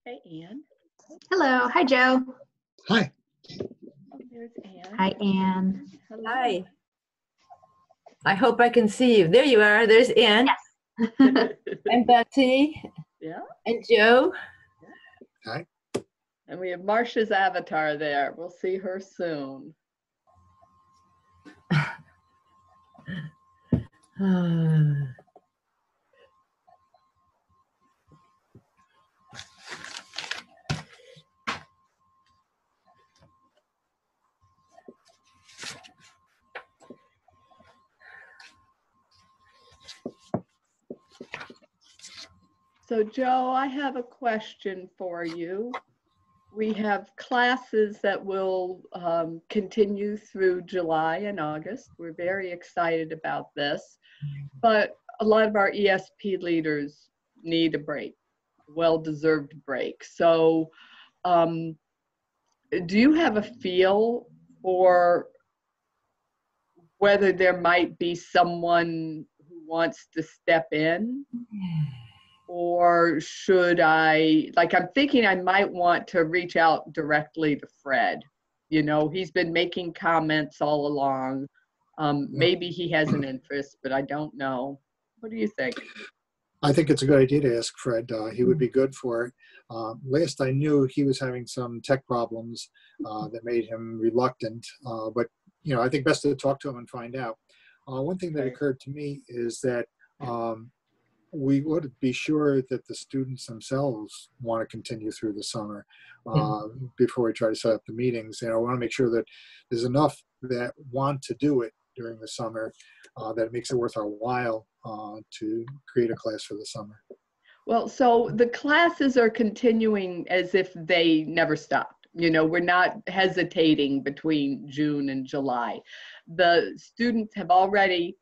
Hey, Anne. Hello. Hi, Joe. Hi. Oh, there's Anne. Hi, Anne. Hello. Hi. I hope I can see you. There you are. There's Anne. Yes. And Betsy. Yeah. And Joe. Hi. And we have Marcia's avatar there. We'll see her soon. So Joe, I have a question for you. We have classes that will continue through July and August. We're very excited about this, but a lot of our ESP leaders need a break, well-deserved break. So do you have a feel for whether there might be someone who wants to step in? Or should I, I'm thinking I might want to reach out directly to Fred. You know, he's been making comments all along. Maybe he has an interest, but I don't know. What do you think? I think it's a good idea to ask Fred. He would be good for it. Last I knew, he was having some tech problems that made him reluctant. But, you know, I think best to talk to him and find out. One thing that occurred to me is that we would be sure that the students themselves want to continue through the summer before we try to set up the meetings. You know, we want to make sure that there's enough that want to do it during the summer that it makes it worth our while to create a class for the summer. Well, so the classes are continuing as if they never stopped. You know, we're not hesitating between June and July. The students have already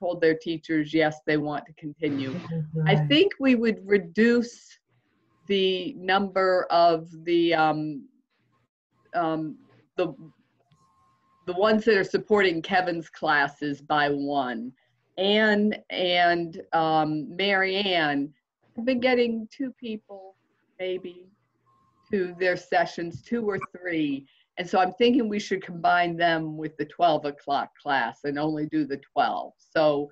told their teachers, yes, they want to continue. I think we would reduce the number of the ones that are supporting Kevin's classes by one. Anne and Mary Ann have been getting 2 people, maybe, to their sessions, 2 or 3. And so I'm thinking we should combine them with the 12 o'clock class and only do the 12. So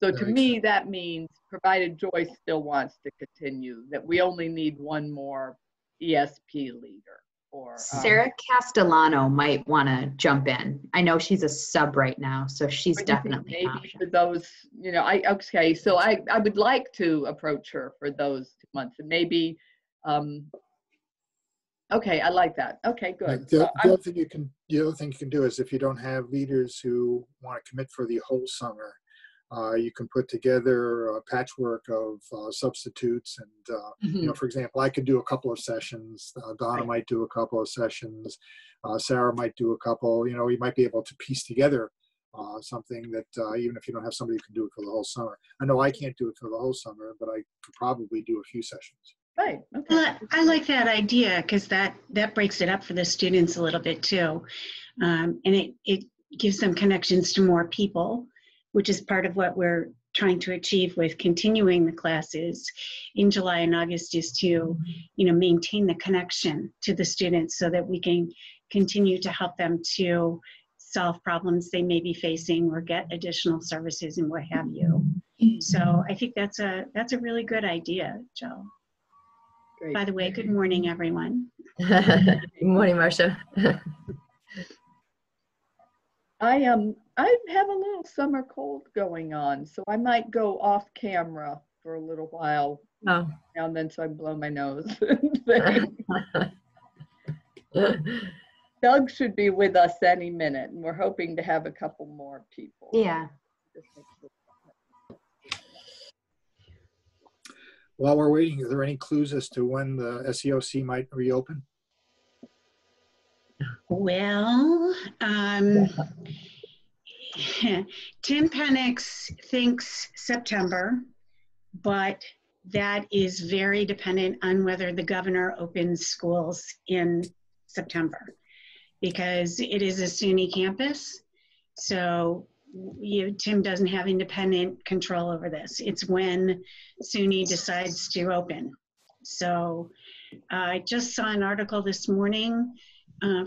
to me, that means, provided Joyce still wants to continue, that we only need 1 more ESP leader. Or Sarah Castellano might want to jump in. I know she's a sub right now, so she's definitely an option. For those, you know, okay, so I would like to approach her for those 2 months, and maybe, okay, I like that. Okay, good. The other thing you can do is, if you don't have leaders who want to commit for the whole summer, you can put together a patchwork of substitutes. And, you know, for example, I could do a couple of sessions. Donna might do a couple of sessions. Sarah might do a couple. You know, you might be able to piece together something that even if you don't have somebody who can do it for the whole summer. I know I can't do it for the whole summer, but I could probably do a few sessions. Right. Okay. Well, I like that idea because that breaks it up for the students a little bit too. And it gives them connections to more people, which is part of what we're trying to achieve with continuing the classes in July and August, is to, you know, maintain the connection to the students so that we can continue to help them to solve problems they may be facing or get additional services and what have you. So I think that's a really good idea, Joe. Great. By the way, good morning, everyone. Good morning, Marcia. I have a little summer cold going on, so I might go off camera for a little while now and then, so I blow my nose. Doug should be with us any minute, and we're hoping to have a couple more people. Yeah. While we're waiting, are there any clues as to when the SEOC might reopen? Well, Tim Penix thinks September, but that is very dependent on whether the governor opens schools in September, because it is a SUNY campus. So Tim doesn't have independent control over this. It's when SUNY decides to open. So I just saw an article this morning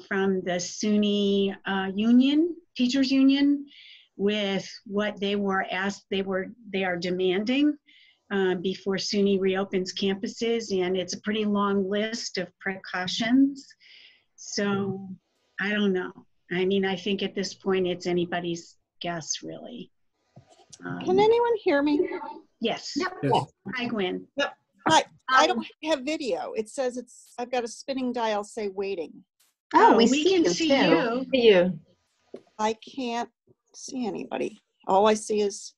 from the SUNY union, teachers union, with what they are demanding before SUNY reopens campuses, and it's a pretty long list of precautions. So I don't know. I mean, I think at this point it's anybody's guess, really. Can anyone hear me? Yes. Yes. Hi, Gwen. Hi. I don't have video. It says I've got a spinning dial say waiting. Oh, we we see can you see too. you. You. I can't see anybody. All I see is,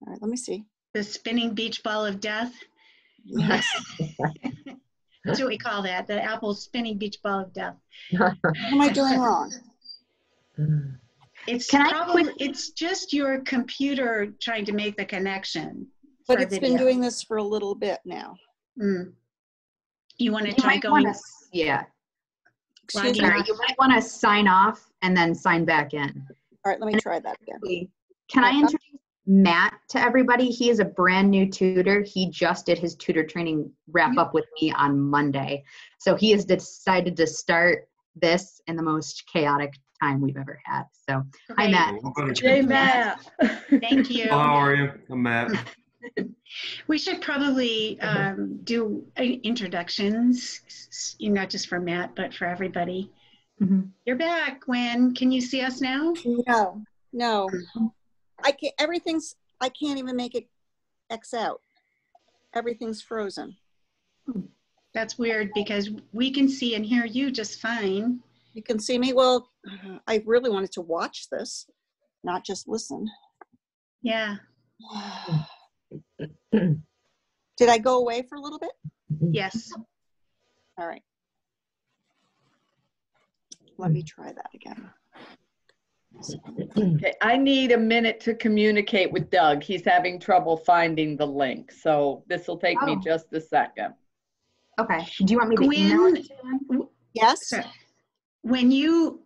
all right, let me see. The spinning beach ball of death. Yes. That's what we call that, the Apple spinning beach ball of death. What am I doing wrong? It's Can I probably, it's just your computer trying to make the connection. But for it's been video. doing this for a little bit now. You want to You try might going? wanna, yeah. Excuse me. Sorry, you might want to sign off and then sign back in. All right, let me try that again. Can I introduce Matt to everybody? He is a brand new tutor. He just did his tutor training wrap up with me on Monday. So he has decided to start this in the most chaotic time we've ever had. So hi, Okay. Matt. Hey, Matt. Thank you. Hello, how are you? I'm Matt. We should probably do introductions, not just for Matt, but for everybody. Mhm. You're back, Gwen. Can you see us now? No. I can't even make it X out. Everything's frozen. That's weird because we can see and hear you just fine. You can see me. Well, I really wanted to watch this, not just listen. Yeah. Did I go away for a little bit? Yes. All right. Let me try that again. Okay, I need a minute to communicate with Doug. He's having trouble finding the link, so this will take me Oh. just a second. Okay. Do you want me to email it to him? Yes. So, when you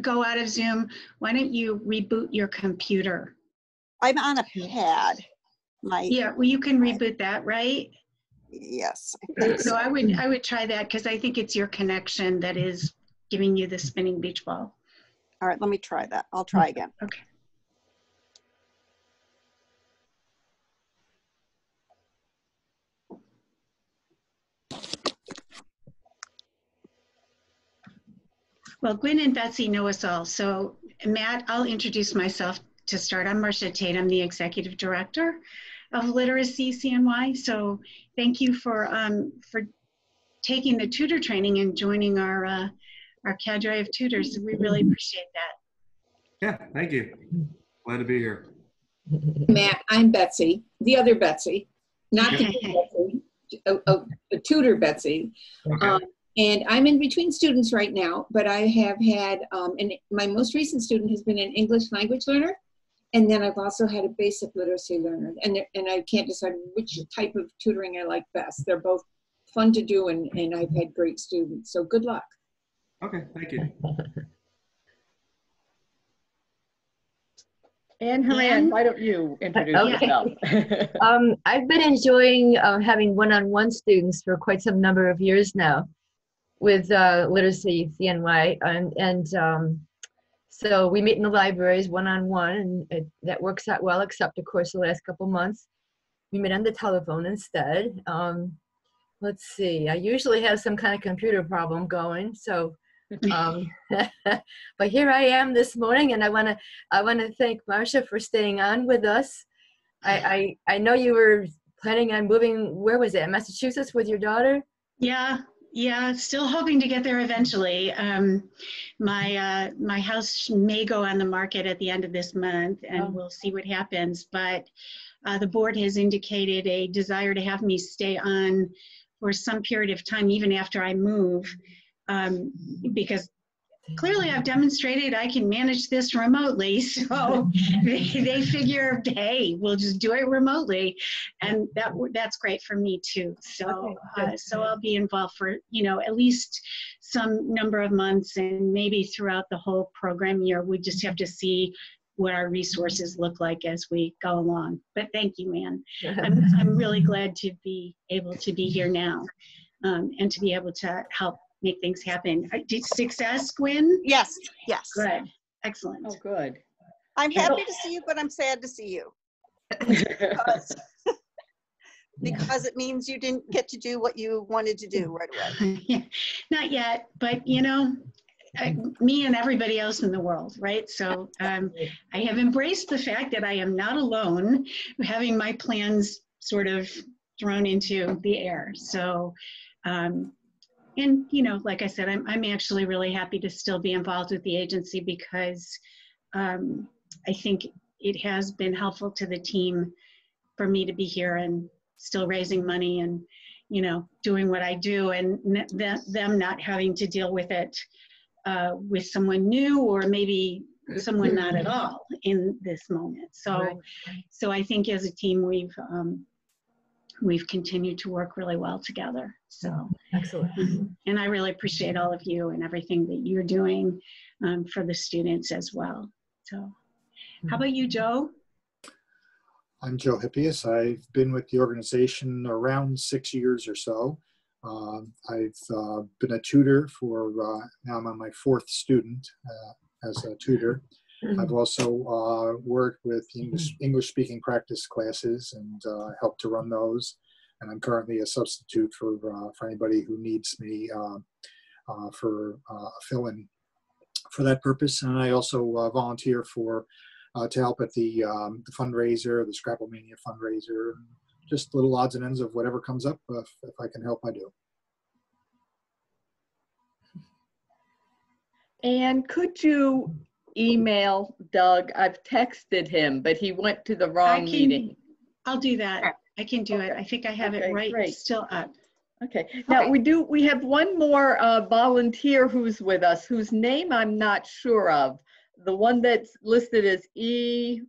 go out of Zoom, why don't you reboot your computer? I'm on a pad. Yeah, well, you can reboot that, right? Yes. I think So so. I would try that because I think it's your connection that is giving you the spinning beach ball. All right, let me try that. I'll try again. Okay. Well, Gwen and Betsy know us all. So Matt, I'll introduce myself to start. I'm Marcia Tate. I'm the Executive Director of LiteracyCNY. So thank you for taking the tutor training and joining our cadre of tutors. We really appreciate that. Yeah, thank you. Glad to be here. Matt, I'm Betsy, the other Betsy, not the Betsy, a tutor Betsy. Okay. And I'm in between students right now, but I have had, and my most recent student has been an English language learner. And then I've also had a basic literacy learner. And I can't decide which type of tutoring I like best. They're both fun to do, and I've had great students. So good luck. Okay, thank you. Anne Haran, Anne? why don't you introduce Okay. yourself? I've been enjoying having one-on-one students for quite some number of years now with LiteracyCNY, and so we meet in the libraries one-on-one, and that works out well, except of course the last couple months we meet on the telephone instead. Let's see, I usually have some kind of computer problem going, so but here I am this morning, and I want to thank Marcia for staying on with us. I know you were planning on moving. Where was it? Massachusetts with your daughter? Yeah, still hoping to get there eventually. My house may go on the market at the end of this month, and we'll see what happens. But the board has indicated a desire to have me stay on for some period of time, even after I move, because clearly I've demonstrated I can manage this remotely. So they figure, hey, we'll just do it remotely. And that's great for me too. So, so I'll be involved for, at least some number of months, and maybe throughout the whole program year. We just have to see what our resources look like as we go along. But thank you, Ann. I'm really glad to be able to be here now and to be able to help make things happen. Success, Gwen? Yes, yes. Good. Excellent. Oh, good. I'm happy to see you, but I'm sad to see you. Because it means you didn't get to do what you wanted to do right away. Yeah, not yet, but you know, me and everybody else in the world, right? So I have embraced the fact that I am not alone, having my plans sort of thrown into the air. So, and you know, like I said, I'm actually really happy to still be involved with the agency because I think it has been helpful to the team for me to be here and still raising money and, you know, doing what I do, and them not having to deal with it with someone new or maybe someone not at all in this moment. So, so I think as a team we've continued to work really well together. So Excellent. and I really appreciate all of you and everything that you're doing for the students as well. So, how about you, Joe? I'm Joe Hippias. I've been with the organization around 6 years or so. I've been a tutor for, now I'm on my 4th student as a tutor. I've also worked with English-speaking practice classes and helped to run those. And I'm currently a substitute for anybody who needs me for a fill-in for that purpose. And I also volunteer for to help at the fundraiser, the Scrapple-Mania fundraiser, just little odds and ends of whatever comes up. If I can help, I do. And could you email Doug? I've texted him, but he went to the wrong meeting. I'll do that. I can do it. I think I have it right still up. Okay. Now we have one more volunteer who's with us, whose name I'm not sure of. The one that's listed as ECCLES,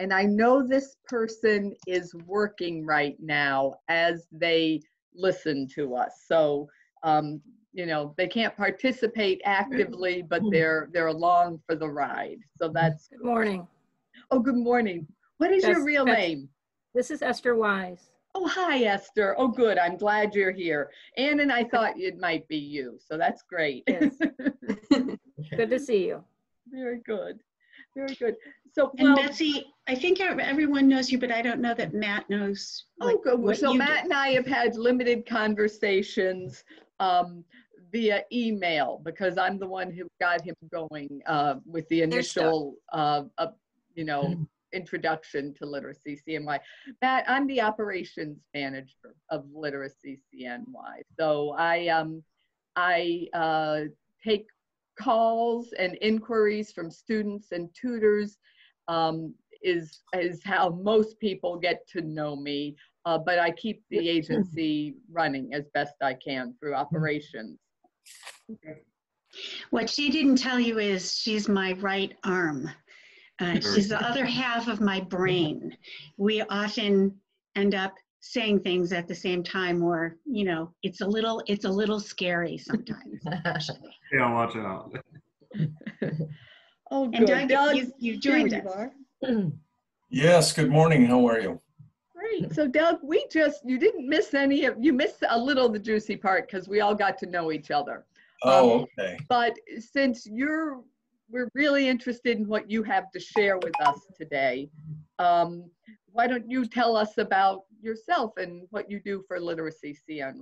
and I know this person is working right now as they listen to us. So, you know, they can't participate actively, but they're along for the ride. So that's good morning. Oh, good morning. What is your real name? This is Esther Wise. Oh, hi, Esther. Oh, good. I'm glad you're here. Ann and I thought it might be you, so that's great. Yes. Good to see you. Very good. Very good. So, and Betsy, I think everyone knows you, but I don't know that Matt knows. Oh, good. So Matt and I have had limited conversations via email because I'm the one who got him going with the initial, you know, introduction to LiteracyCNY. Matt, I'm the operations manager of LiteracyCNY. So I take calls and inquiries from students and tutors is how most people get to know me, but I keep the agency running as best I can through operations. Okay. What she didn't tell you is she's my right arm. She's the other half of my brain. We often end up saying things at the same time, or you know, it's a little scary sometimes. Yeah, watch out. Oh, and good. Doug, you joined us. Yes. Good morning. How are you? Great. So, Doug, you didn't miss you missed a little of the juicy part because we all got to know each other. Oh, okay. But since we're really interested in what you have to share with us today. Why don't you tell us about yourself and what you do for LiteracyCNY?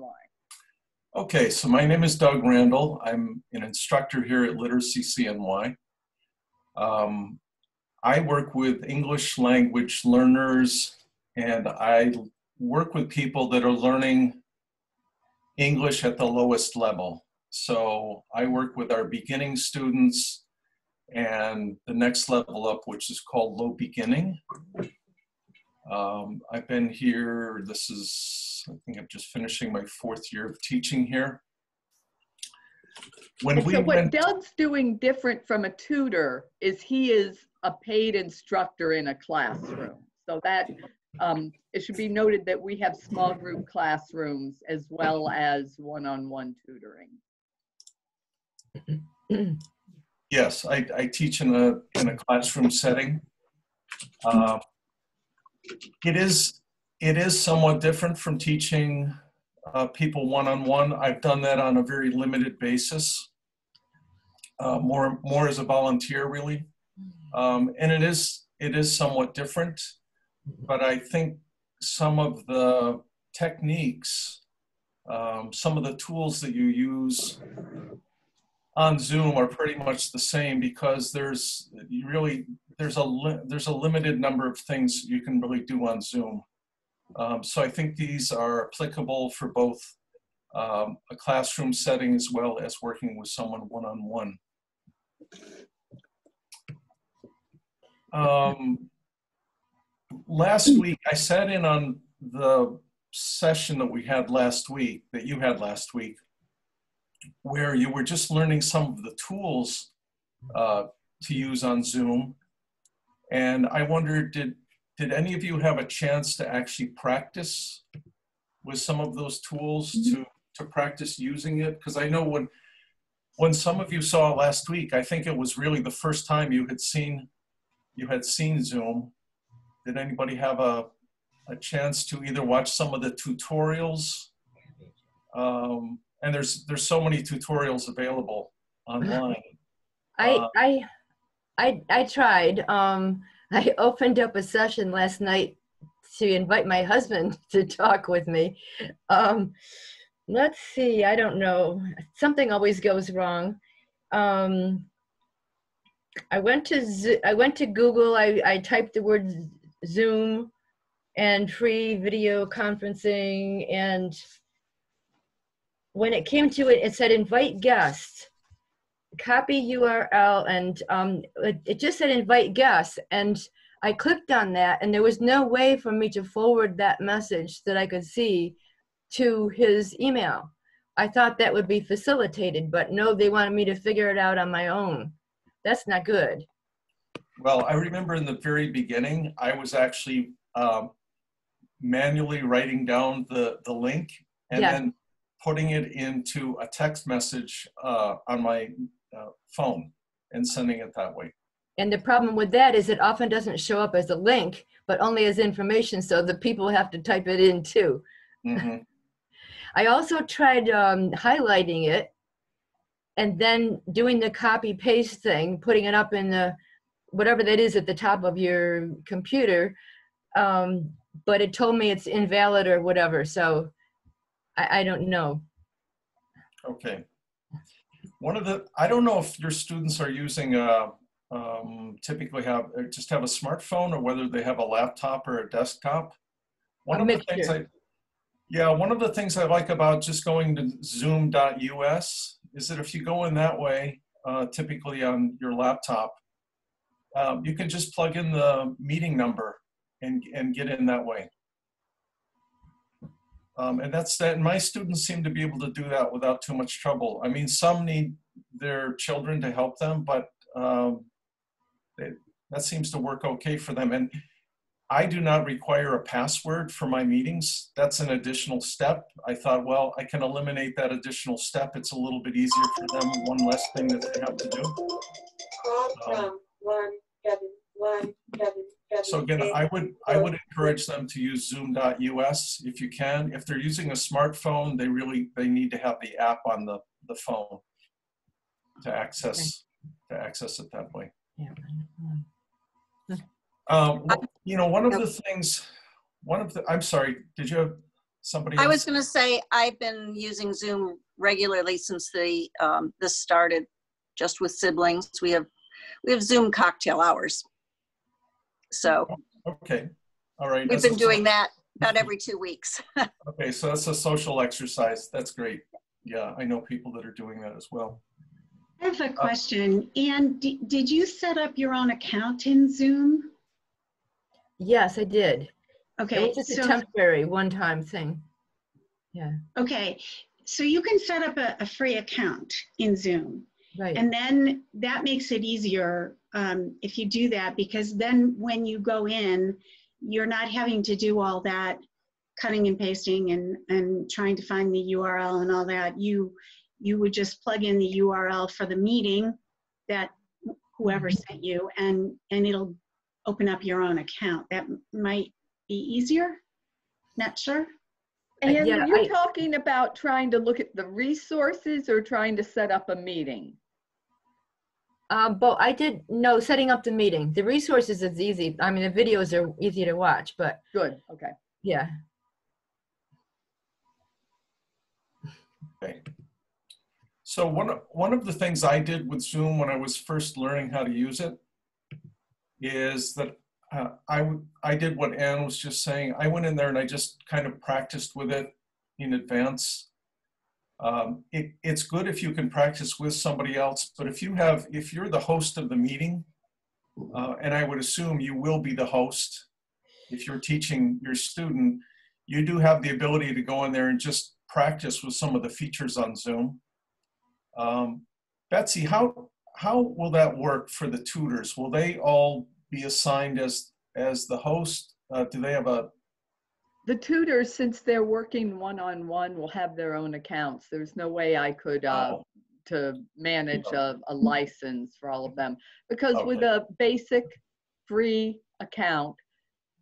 Okay, so my name is Doug Randall. I'm an instructor here at LiteracyCNY. I work with English language learners, and I work with people that are learning English at the lowest level. So I work with our beginning students and the next level up, which is called low beginning. I've been here, I think I'm just finishing my 4th year of teaching here. So what Doug's doing different from a tutor is he is a paid instructor in a classroom. So that it should be noted that we have small group classrooms as well as one-on-one tutoring. Yes, I teach in a classroom setting. It is somewhat different from teaching people one-on-one. I've done that on a very limited basis, more as a volunteer, really. And it is somewhat different, but I think some of the techniques, some of the tools that you use on Zoom are pretty much the same, because there's a limited number of things you can really do on Zoom. So I think these are applicable for both a classroom setting as well as working with someone one-on-one. Last week, I sat in on the session that we had last week, that you had last week, where you were just learning some of the tools to use on Zoom. And I wondered, did any of you have a chance to actually practice with some of those tools, to practice using it? Because I know when some of you saw it last week, I think it was really the first time you had seen Zoom. Did anybody have a chance to either watch some of the tutorials? And there's so many tutorials available online. I tried. I opened up a session last night to invite my husband to talk with me. Let's see, I don't know. Something always goes wrong. I went to Google, I typed the word Zoom and free video conferencing, and when it came to it, it said invite guests, copy URL, and it just said invite guests, and I clicked on that, and there was no way for me to forward that message that I could see to his email. I thought that would be facilitated, but no, they wanted me to figure it out on my own. That's not good. Well, I remember in the very beginning, I was actually manually writing down the link and then putting it into a text message on my phone and sending it that way. And the problem with that is it often doesn't show up as a link, but only as information, so the people have to type it in too. Mm-hmm. I also tried highlighting it and then doing the copy paste thing, putting it up in the whatever that is at the top of your computer, but it told me it's invalid or whatever, so I don't know. Okay. I don't know if your students are using typically just have a smartphone, or whether they have a laptop or a desktop. One of the things I like about just going to zoom.us is that if you go in that way, typically on your laptop, you can just plug in the meeting number and get in that way. And that's that. My students seem to be able to do that without too much trouble. I mean, some need their children to help them, but that seems to work okay for them. And I do not require a password for my meetings. That's an additional step. I thought, well, I can eliminate that additional step. It's a little bit easier for them, one less thing that they have to do. So again, I would encourage them to use zoom.us if you can. If they're using a smartphone, they need to have the app on the phone to access it that way. You know, one of the things, I'm sorry, did you have somebody else? I was going to say, I've been using Zoom regularly since this started, just with siblings. We have Zoom cocktail hours. So. Okay, all right. We've been doing that about every 2 weeks. Okay, so that's a social exercise. That's great. Yeah, I know people that are doing that as well. I have a question. Anne, did you set up your own account in Zoom? Yes, I did. Okay. It was just a temporary one-time thing. Yeah. Okay. So you can set up a free account in Zoom. Right. And then that makes it easier if you do that, because then when you go in, you're not having to do all that cutting and pasting and trying to find the URL and all that. You would just plug in the URL for the meeting that whoever sent you, and it'll open up your own account. That might be easier. Not sure. And Yeah, you're talking about trying to look at the resources or trying to set up a meeting? But I did no setting up the meeting. The resources is easy. I mean, the videos are easy to watch, but Good, okay. yeah. Okay. So one of the things I did with Zoom when I was first learning how to use it is that I did what Ann was just saying. I went in there and I just kind of practiced with it in advance. It's good if you can practice with somebody else, but if you're the host of the meeting, and I would assume you will be the host, if you're teaching your student, you do have the ability to go in there and just practice with some of the features on Zoom. Betsy, how will that work for the tutors? Will they all be assigned as the host? Do they have The tutors, since they're working one-on-one, will have their own accounts. There's no way I could to manage a license for all of them. Because with a basic free account,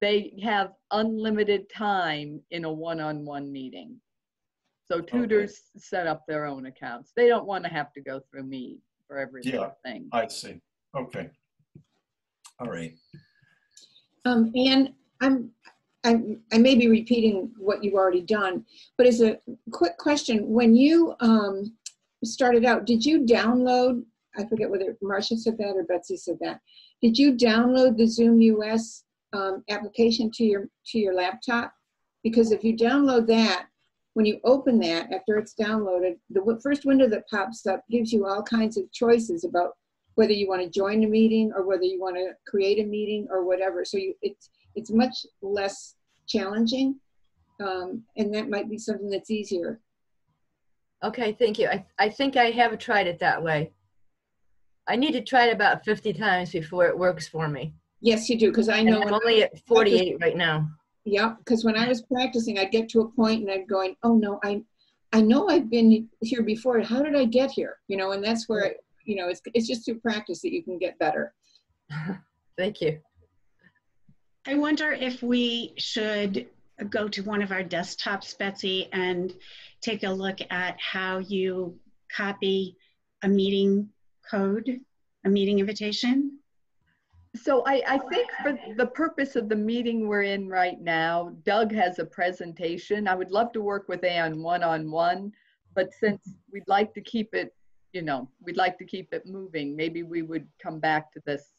they have unlimited time in a one-on-one meeting. So tutors set up their own accounts. They don't want to have to go through me for every little thing. I see. Okay. All right. And I may be repeating what you've already done, but as a quick question, when you started out, did you download, I forget whether Marcia said that or Betsy said that, did you download the Zoom US application to your laptop? Because if you download that, when you open that, after it's downloaded, the first window that pops up gives you all kinds of choices about whether you want to join a meeting or whether you want to create a meeting or whatever. So it's much less challenging, and that might be something that's easier. Okay, thank you. I think I have tried it that way. I need to try it about 50 times before it works for me. Yes, you do, because I know I'm only at 48 right now. Yeah, because when I was practicing, I'd get to a point and I'd going, oh no, I know I've been here before. How did I get here? You know, and that's where, it's just through practice that you can get better. Thank you. I wonder if we should go to one of our desktops, Betsy, and take a look at how you copy a meeting code, a meeting invitation. So I think for the purpose of the meeting we're in right now, Doug has a presentation. I would love to work with Ann one-on-one, but since we'd like to keep it, we'd like to keep it moving, maybe we would come back to this.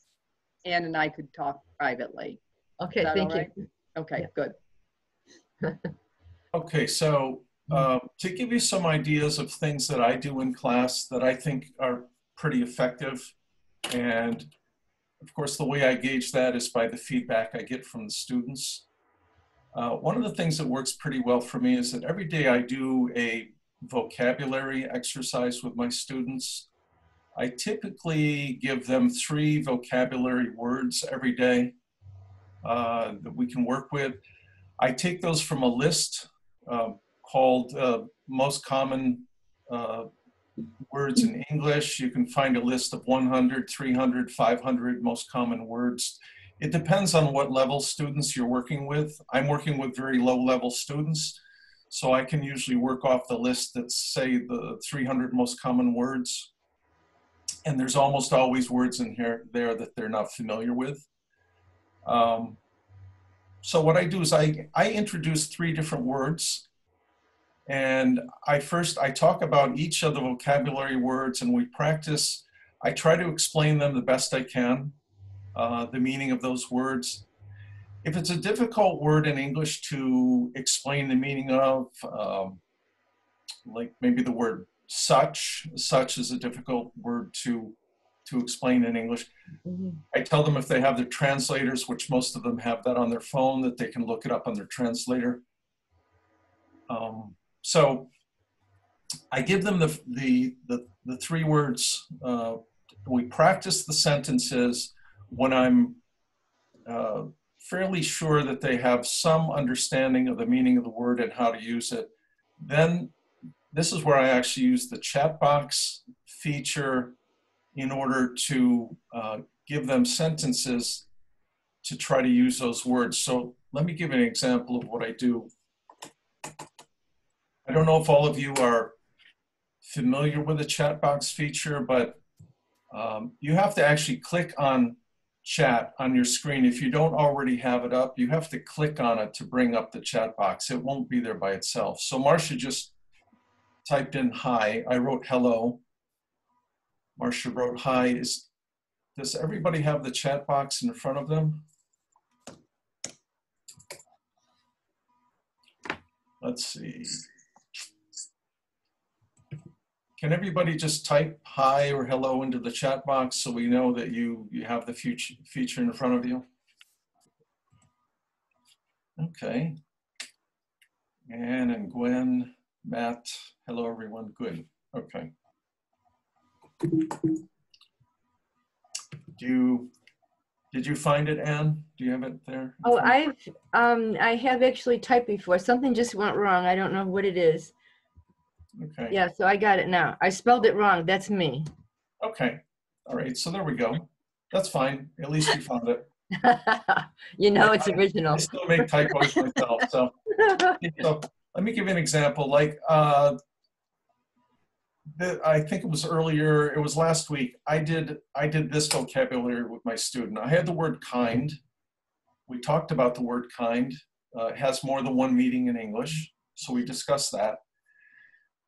Ann and I could talk privately. Okay, thank you. Okay, good. Okay, so to give you some ideas of things that I do in class that I think are pretty effective, and of course, the way I gauge that is by the feedback I get from the students. One of the things that works pretty well for me is that every day I do a vocabulary exercise with my students. I typically give them 3 vocabulary words every day that we can work with. I take those from a list called Most Common Words in English. You can find a list of 100, 300, 500 most common words. It depends on what level students you're working with. I'm working with very low-level students, so I can usually work off the list that's, say, the 300 most common words. And there's almost always words in there that they're not familiar with. So what I do is I introduce 3 different words. And I talk about each of the vocabulary words and we practice. I try to explain them the best I can, the meaning of those words. If it's a difficult word in English to explain the meaning of, like maybe the word such is a difficult word to explain in English. I tell them if they have their translators, which most of them have that on their phone, that they can look it up on their translator. So I give them the 3 words. We practice the sentences when I'm fairly sure that they have some understanding of the meaning of the word and how to use it. Then this is where I actually use the chat box feature in order to give them sentences to try to use those words. So let me give an example of what I do. I don't know if all of you are familiar with the chat box feature, but you have to actually click on chat on your screen. If you don't already have it up, you have to click on it to bring up the chat box. It won't be there by itself. So Marcia just typed in hi. I wrote hello. Marcia wrote hi. Does everybody have the chat box in front of them? Let's see. Can everybody just type hi or hello into the chat box so we know that you have the feature in front of you? Okay. Anne and Gwen, Matt, hello everyone, good, okay. Did you find it, Anne? Do you have it there? Oh, I have actually typed before. Something just went wrong. I don't know what it is. Okay. Yeah, so I got it now. I spelled it wrong. That's me. Okay. All right. So there we go. That's fine. At least you found it. You know it's original. I still make typos myself. So let me give you an example. Like I think it was earlier. It was last week. I did this vocabulary with my student. I had the word kind. We talked about the word kind. It has more than one meaning in English. So we discussed that.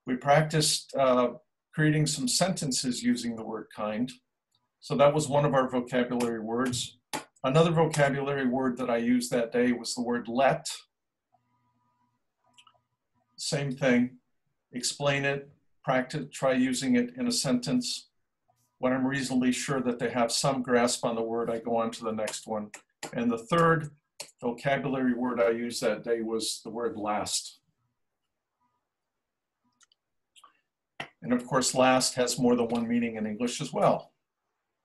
We practiced creating some sentences using the word kind. So that was one of our vocabulary words. Another vocabulary word that I used that day was the word let. Same thing. Explain it, practice, try using it in a sentence. When I'm reasonably sure that they have some grasp on the word, I go on to the next one. And the third vocabulary word I used that day was the word last. And of course, last has more than one meaning in English as well.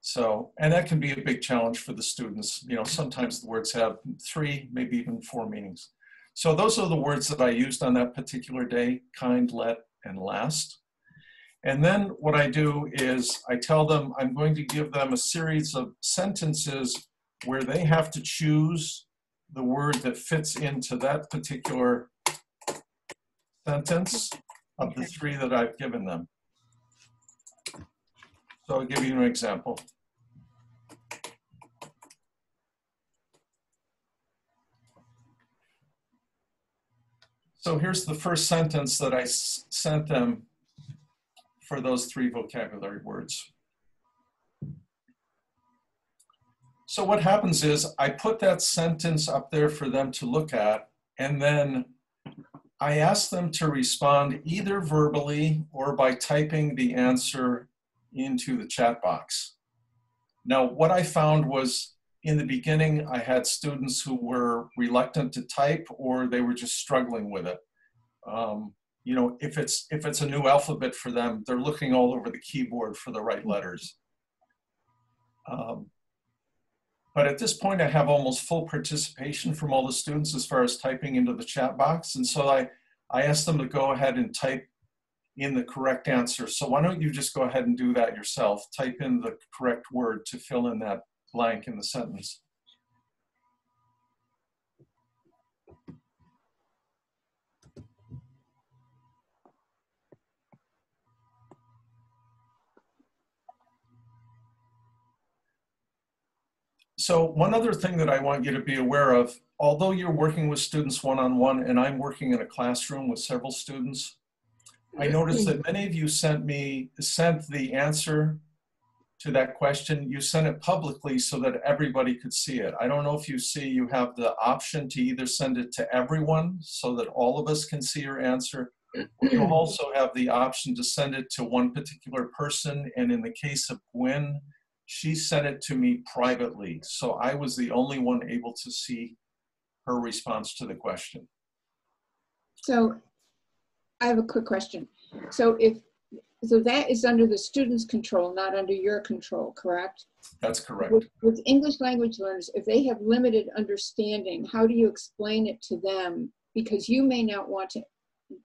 So, and that can be a big challenge for the students. You know, sometimes the words have 3, maybe even 4 meanings. So those are the words that I used on that particular day: kind, let, and last. And then what I do is I tell them I'm going to give them a series of sentences where they have to choose the word that fits into that particular sentence of the 3 that I've given them. So I'll give you an example. So here's the first sentence that I sent them for those 3 vocabulary words. So what happens is I put that sentence up there for them to look at, and then I ask them to respond either verbally or by typing the answer into the chat box. Now, what I found was in the beginning, I had students who were reluctant to type, or they were just struggling with it. You know, if it's a new alphabet for them, they're looking all over the keyboard for the right letters. But at this point, I have almost full participation from all the students as far as typing into the chat box. And so I asked them to go ahead and type in the correct answer. So why don't you just go ahead and do that yourself? Type in the correct word to fill in that blank in the sentence. So one other thing that I want you to be aware of, although you're working with students one-on-one and I'm working in a classroom with several students, I noticed that many of you sent the answer to that question. You sent it publicly so that everybody could see it. I don't know if you see you have the option to either send it to everyone so that all of us can see your answer. You also have the option to send it to one particular person. And in the case of Gwen, she sent it to me privately. So I was the only one able to see her response to the question. So I have a quick question. So that is under the student's control, not under your control, correct? That's correct. With English language learners, if they have limited understanding, how do you explain it to them? Because you may not want to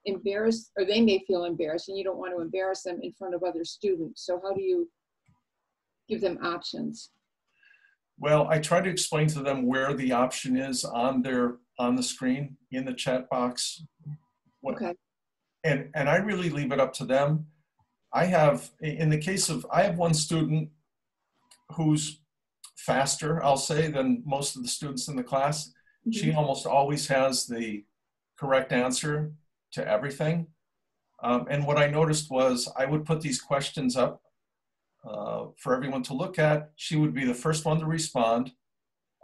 embarrass, or they may feel embarrassed and you don't want to embarrass them in front of other students. So how do you give them options? Well, I try to explain to them where the option is on the screen in the chat box. Okay. And I really leave it up to them. I have one student who's faster, I'll say, than most of the students in the class. Mm-hmm. She almost always has the correct answer to everything. And what I noticed was I would put these questions up for everyone to look at. She would be the first one to respond.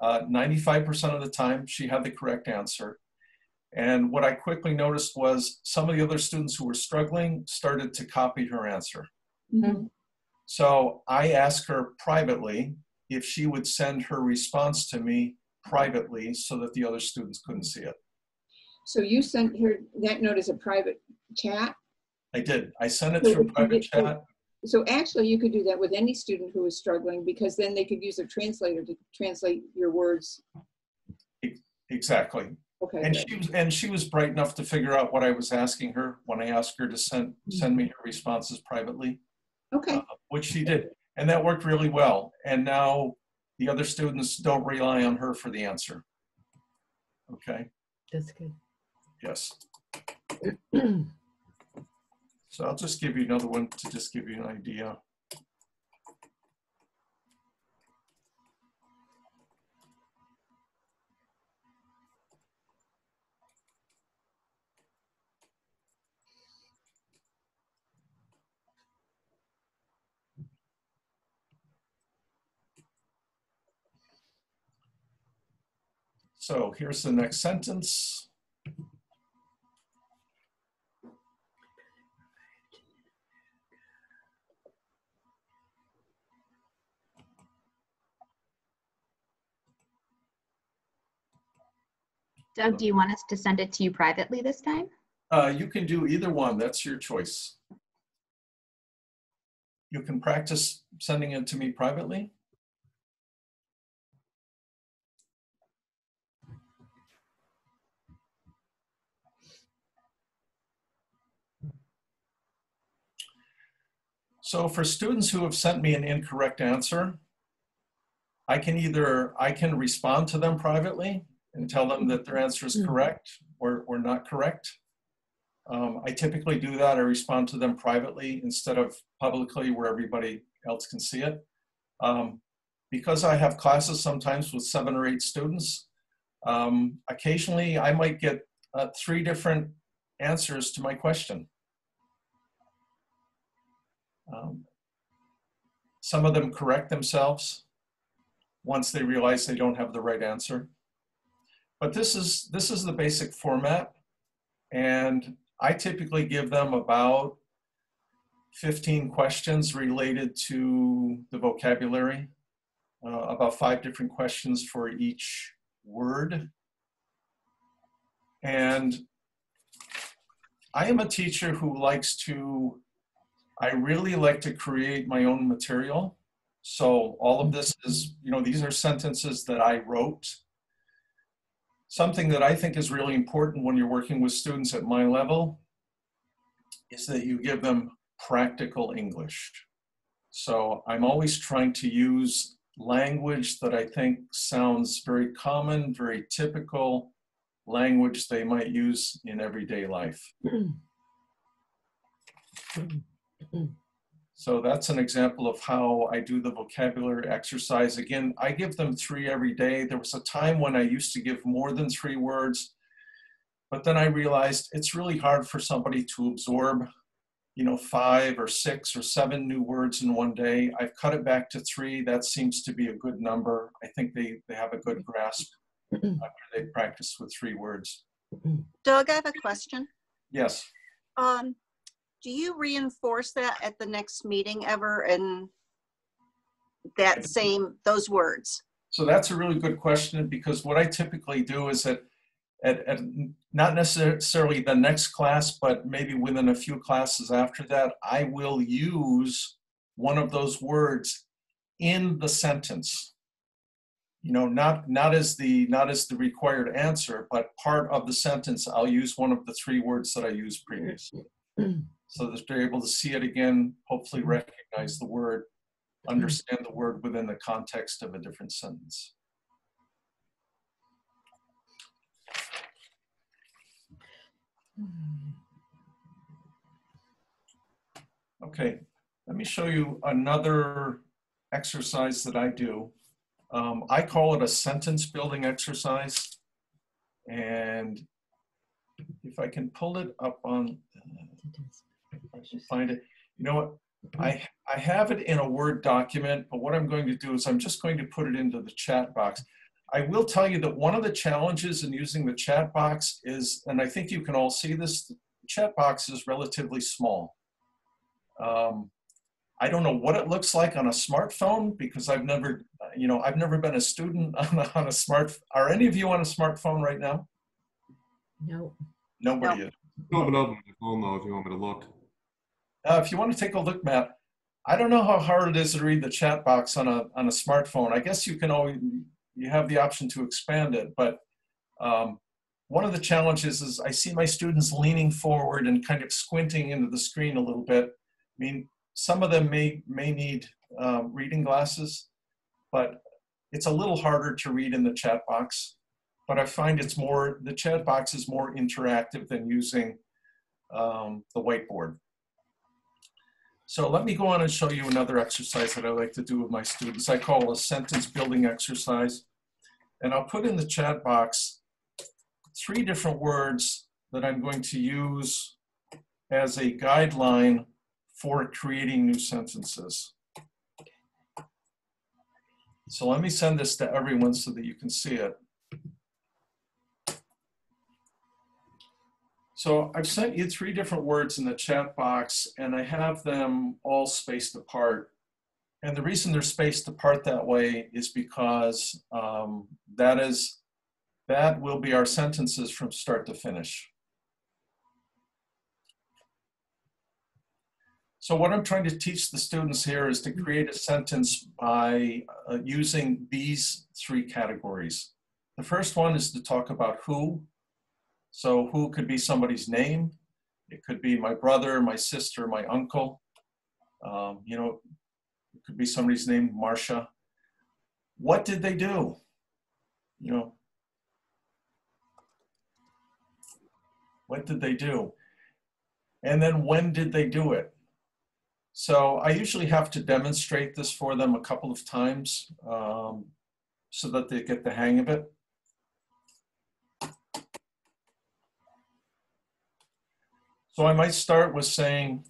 95% of the time, she had the correct answer. And what I quickly noticed was some of the other students who were struggling started to copy her answer. Mm-hmm. So I asked her privately if she would send her response to me privately so that the other students couldn't see it. So you sent her that note as a private chat? I did. I sent it through private chat. So actually you could do that with any student who is struggling, because then they could use a translator to translate your words. Exactly. Okay. And she was bright enough to figure out what I was asking her when I asked her to send me her responses privately. Okay. Which she did. And that worked really well. And now the other students don't rely on her for the answer. Okay. That's good. Yes. So I'll just give you another one to just give you an idea. So here's the next sentence. Doug, do you want us to send it to you privately this time? You can do either one. That's your choice. You can practice sending it to me privately. So for students who have sent me an incorrect answer, I can respond to them privately and tell them that their answer is correct or not correct. I typically do that. I respond to them privately instead of publicly where everybody else can see it. Because I have classes sometimes with 7 or 8 students, occasionally I might get 3 different answers to my question. Some of them correct themselves once they realize they don't have the right answer. But this is the basic format, and I typically give them about 15 questions related to the vocabulary, about 5 different questions for each word. And I am a teacher who I really like to create my own material. So all of this is, these are sentences that I wrote. Something that I think is really important when you're working with students at my level is that you give them practical English. So I'm always trying to use language that I think sounds very common, very typical language they might use in everyday life. So that's an example of how I do the vocabulary exercise. Again, I give them 3 every day. There was a time when I used to give more than 3 words, but then I realized it's really hard for somebody to absorb, 5 or 6 or 7 new words in one day. I've cut it back to 3. That seems to be a good number. I think they have a good grasp after they practice with 3 words. Doug, I have a question. Yes. Do you reinforce that at the next meeting ever, and those words? So that's a really good question, because what I typically do is at not necessarily the next class, but maybe within a few classes after that, I will use one of those words in the sentence. Not as the required answer, but part of the sentence, I'll use one of the 3 words that I used previously. So that they're able to see it again, hopefully recognize the word. understand the word within the context of a different sentence. Okay, let me show you another exercise that I do. I call it a sentence building exercise. And if I can pull it up on, I can find it. You know what? I have it in a Word document, but what I'm going to do is I'm just going to put it into the chat box. I will tell you that one of the challenges in using the chat box is, and I think you can all see this, the chat box is relatively small. I don't know what it looks like on a smartphone because I've never, I've never been a student on a smartphone. Are any of you on a smartphone right now? No. Nobody is. Open up my phone though if you want me to look. If you want to take a look, Matt, I don't know how hard it is to read the chat box on a smartphone. I guess you can always, you have the option to expand it, but one of the challenges is I see my students leaning forward and kind of squinting into the screen a little bit. I mean, some of them may need reading glasses, but it's a little harder to read in the chat box. But I find the chat box is more interactive than using the whiteboard. So let me go on and show you another exercise that I like to do with my students. I call a sentence building exercise. And I'll put in the chat box 3 different words that I'm going to use as a guideline for creating new sentences. So let me send this to everyone so that you can see it. So I've sent you 3 different words in the chat box, and I have them all spaced apart. And the reason they're spaced apart that way is because that will be our sentences from start to finish. So what I'm trying to teach the students here is to create a sentence by using these 3 categories. The first one is to talk about who. So who could be somebody's name. It could be my brother, my sister, my uncle. It could be somebody's name, Marcia. What did they do? What did they do? And then when did they do it? So I usually have to demonstrate this for them a couple of times so that they get the hang of it. So I might start with saying,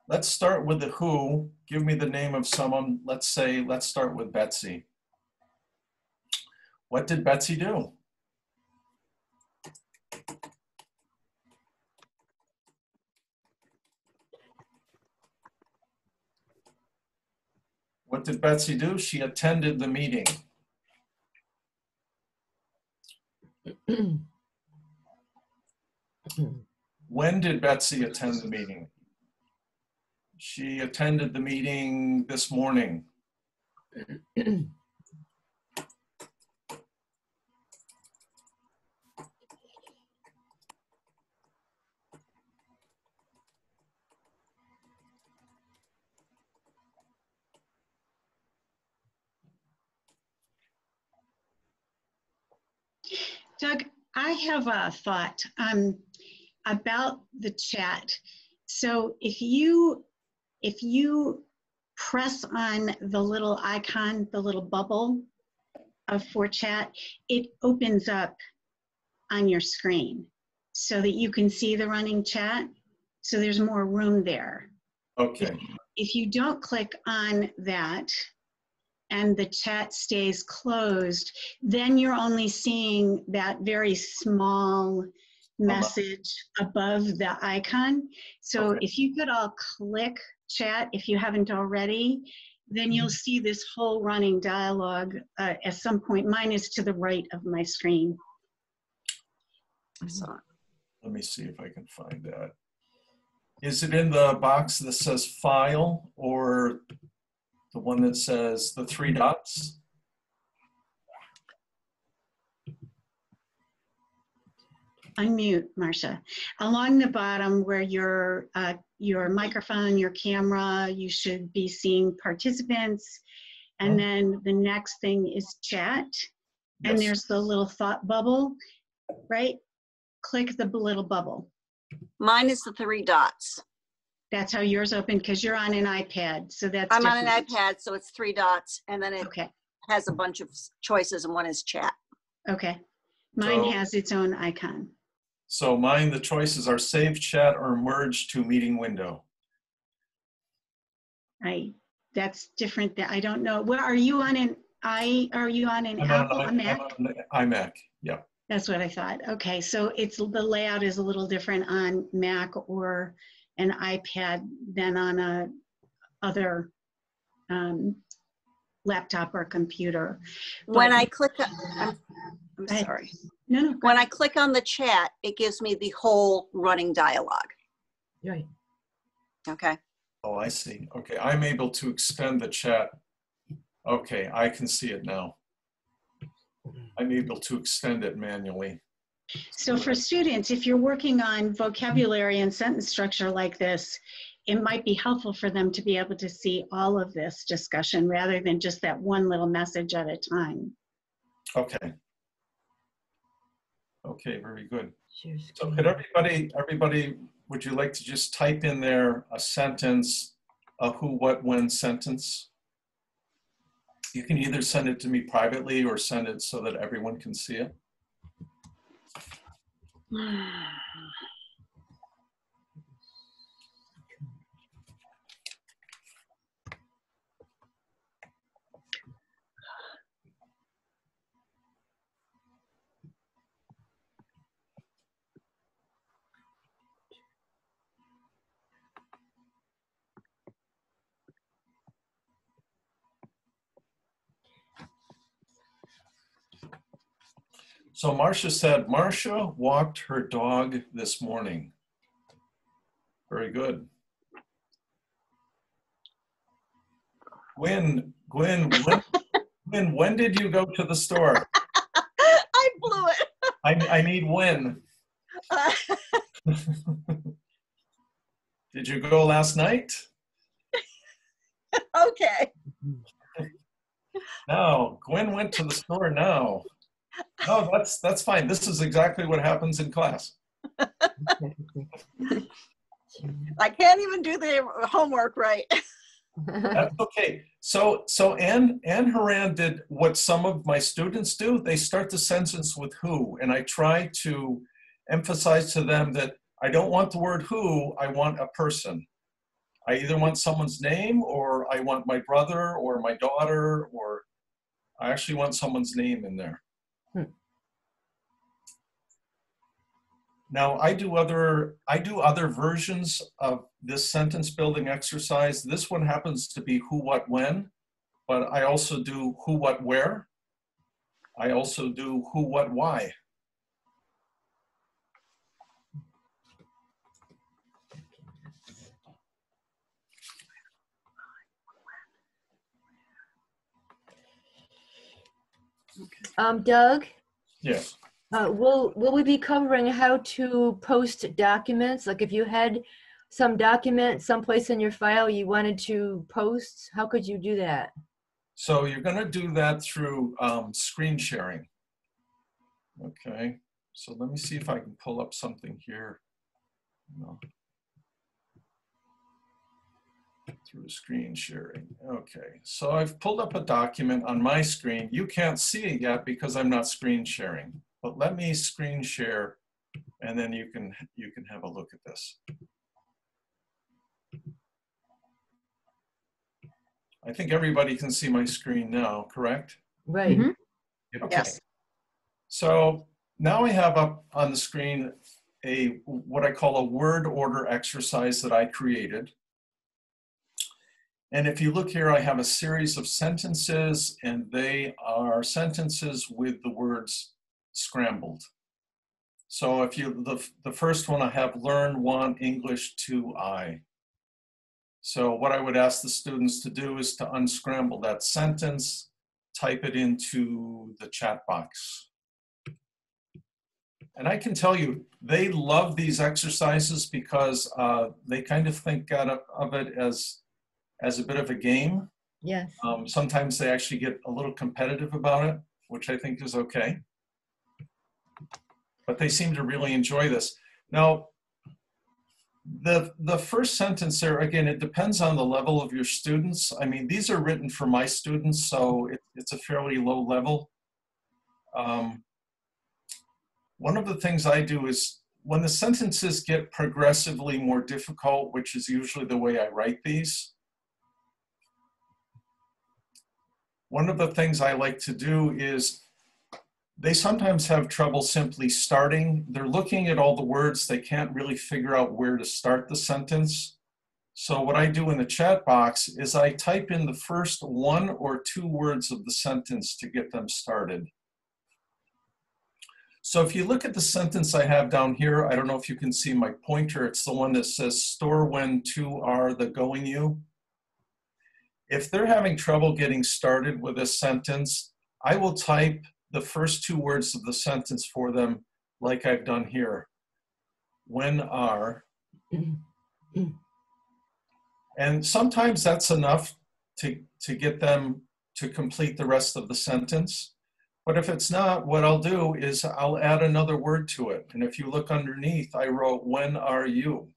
let's start with the who. Give me the name of someone. Let's start with Betsy. What did Betsy do? What did Betsy do? She attended the meeting. When did Betsy attend the meeting? She attended the meeting this morning. Doug, I have a thought about the chat. So if you press on the little icon, the little bubble for chat, it opens up on your screen so that you can see the running chat. So there's more room there. Okay. If you don't click on that and the chat stays closed, then you're only seeing that very small message above the icon. So if you could all click chat, if you haven't already, then you'll see this whole running dialogue at some point. Mine is to the right of my screen. Let me see if I can find that. Is it in the box that says file or the one that says the 3 dots? unmute, Marcia. Along the bottom where your microphone, your camera, you should be seeing participants. And then the next thing is chat. And Yes. there's the little thought bubble, right? Click the little bubble. Mine is the 3 dots. That's how yours open because you're on an iPad. So that's I'm on an different. iPad, so it's 3 dots, and then it Okay. has a bunch of choices, and one is chat. Okay. Mine So- has its own icon. So mine, the choices are save chat or merge to meeting window. That's different. I don't know. Where are you on an are you on an Apple, a Mac? I'm on an iMac, yeah. That's what I thought. Okay, so the layout is a little different on Mac or an iPad than on a other laptop or computer. When But- I click, I'm Go ahead. sorry. No. When I click on the chat, it gives me the whole running dialogue. Right. Okay. Oh, I see. Okay, I'm able to extend the chat. Okay, I can see it now. I'm able to extend it manually. So for students, if you're working on vocabulary and sentence structure like this, it might be helpful for them to be able to see all of this discussion rather than just that one little message at a time. Okay. Okay, very good. Share So screen. could everybody, would you like to just type in there a sentence, a who, what, when sentence? You can either send it to me privately or send it so that everyone can see it. So Marcia said, Marcia walked her dog this morning. Very good. Gwen, when did you go to the store? I blew it. I need when. Did you go last night? Okay. No, Gwen went to the store now. No, that's fine. This is exactly what happens in class. I can't even do the homework right. That's okay. So Anne Horan did what some of my students do. They start the sentence with who, and I try to emphasize to them that I don't want the word who, I want a person. I either want someone's name, or I want my brother or my daughter, or I actually want someone's name in there. Now I do other versions of this sentence building exercise. This one happens to be who, what, when, but I also do who, what, where. I also do who, what, why. Doug, Yes. will we be covering how to post documents? Like if you had some document someplace in your file you wanted to post, how could you do that? So you're going to do that through screen sharing. Okay. So let me see if I can pull up something here. No. Through screen sharing. Okay, so I've pulled up a document on my screen. You can't see it yet because I'm not screen sharing, but let me screen share and then you can have a look at this. I think everybody can see my screen now, correct? Right. Mm-hmm. Okay. Yes. So now I have up on the screen what I call a word order exercise that I created. And if you look here, I have a series of sentences, and they are sentences with the words scrambled. So if you, the first one I have learn, want, English, to, I. So what I would ask the students to do is to unscramble that sentence, type it into the chat box. And I can tell you, they love these exercises because they kind of think of it as a bit of a game. Yes. Sometimes they actually get a little competitive about it, which I think is okay. But they seem to really enjoy this. Now, the first sentence there, again, it depends on the level of your students. I mean, these are written for my students, so it's a fairly low level. One of the things I do is when the sentences get progressively more difficult, which is usually the way I write these, one of the things I like to do is they sometimes have trouble simply starting. They're looking at all the words. They can't really figure out where to start the sentence. So what I do in the chat box is I type in the first 1 or 2 words of the sentence to get them started. So if you look at the sentence I have down here, I don't know if you can see my pointer. It's the one that says store when to are the going you. If they're having trouble getting started with this sentence, I will type the first 2 words of the sentence for them like I've done here. When are. And sometimes that's enough to get them to complete the rest of the sentence. But if it's not, what I'll do is I'll add another word to it. And if you look underneath, I wrote, when are you?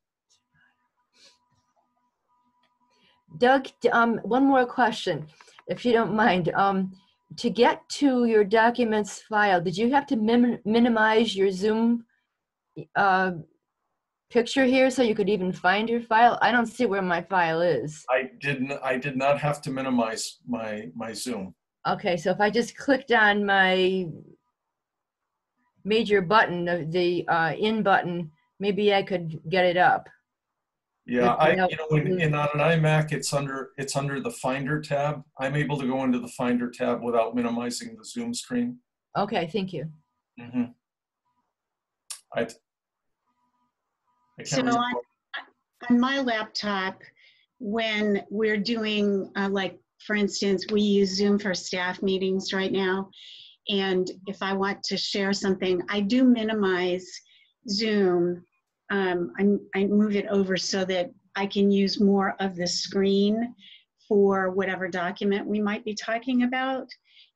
Doug, one more question, if you don't mind. To get to your documents file, did you have to minimize your Zoom picture here so you could even find your file? I don't see where my file is. I did not have to minimize my Zoom. Okay, so if I just clicked on my major button, the in button, maybe I could get it up. Yeah, on an iMac, it's under the Finder tab. I'm able to go into the Finder tab without minimizing the Zoom screen. Okay, thank you. Mm-hmm. I can't So on my laptop, when we're doing, like, for instance, we use Zoom for staff meetings right now. And if I want to share something, I do minimize Zoom. I move it over so that I can use more of the screen for whatever document we might be talking about.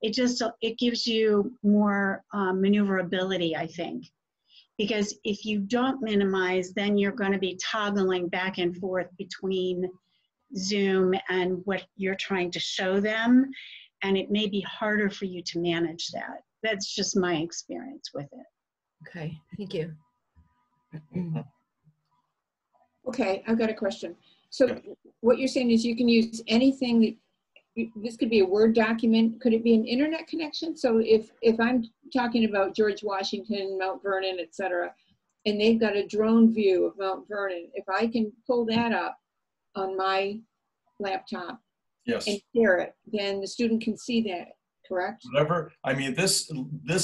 It gives you more maneuverability, I think. Because if you don't minimize, then you're going to be toggling back and forth between Zoom and what you're trying to show them. And it may be harder for you to manage that. That's just my experience with it. Okay, thank you. Okay, I've got a question. So what you're saying is you can use anything that, this could be a Word document. Could it be an internet connection? So if I'm talking about George Washington, Mount Vernon, et cetera, and they've got a drone view of Mount Vernon, if I can pull that up on my laptop and share it, then the student can see that, correct? Whatever, I mean, this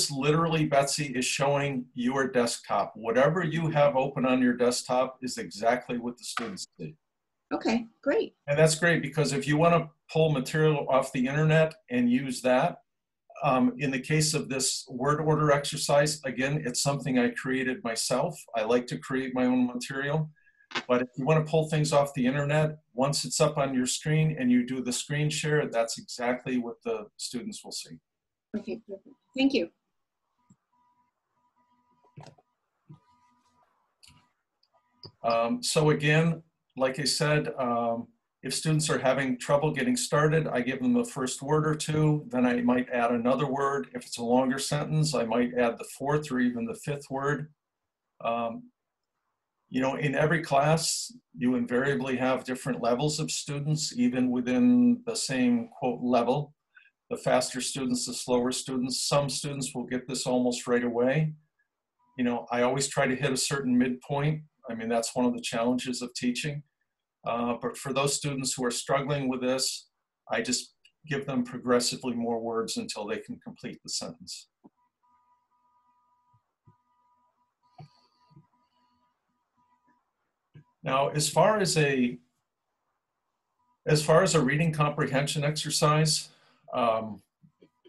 literally, Betsy, is showing your desktop. Whatever you have open on your desktop is exactly what the students see. Okay, great. And that's great because if you want to pull material off the internet and use that, in the case of this word order exercise, again, it's something I created myself. I like to create my own material. But if you want to pull things off the internet, once it's up on your screen and you do the screen share, that's exactly what the students will see. Okay, perfect. Thank you. So again, like I said, if students are having trouble getting started, I give them the first word or 2, then I might add another word. If it's a longer sentence, I might add the 4th or even the 5th word. You know, in every class, you invariably have different levels of students, even within the same, quote, level. The faster students, the slower students. Some students will get this almost right away. You know, I always try to hit a certain midpoint. I mean, that's one of the challenges of teaching. But for those students who are struggling with this, I just give them progressively more words until they can complete the sentence. Now, as far as a reading comprehension exercise,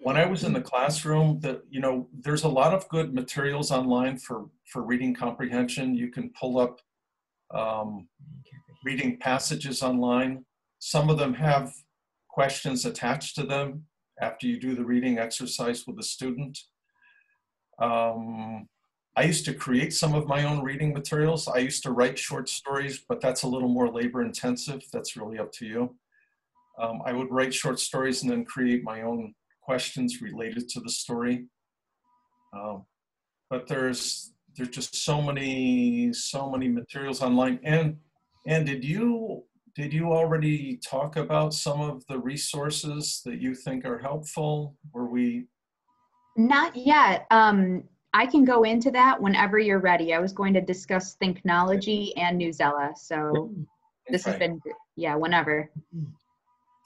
when I was in the classroom, there's a lot of good materials online for reading comprehension. You can pull up reading passages online. Some of them have questions attached to them after you do the reading exercise with the student. I used to create some of my own reading materials. I used to write short stories, but that's a little more labor intensive. That's really up to you. I would write short stories and then create my own questions related to the story. But there's just so many materials online. And did you already talk about some of the resources that you think are helpful? Were we? Not yet. I can go into that whenever you're ready. I was going to discuss Thinknology and Newsella, so this has been, yeah, whenever.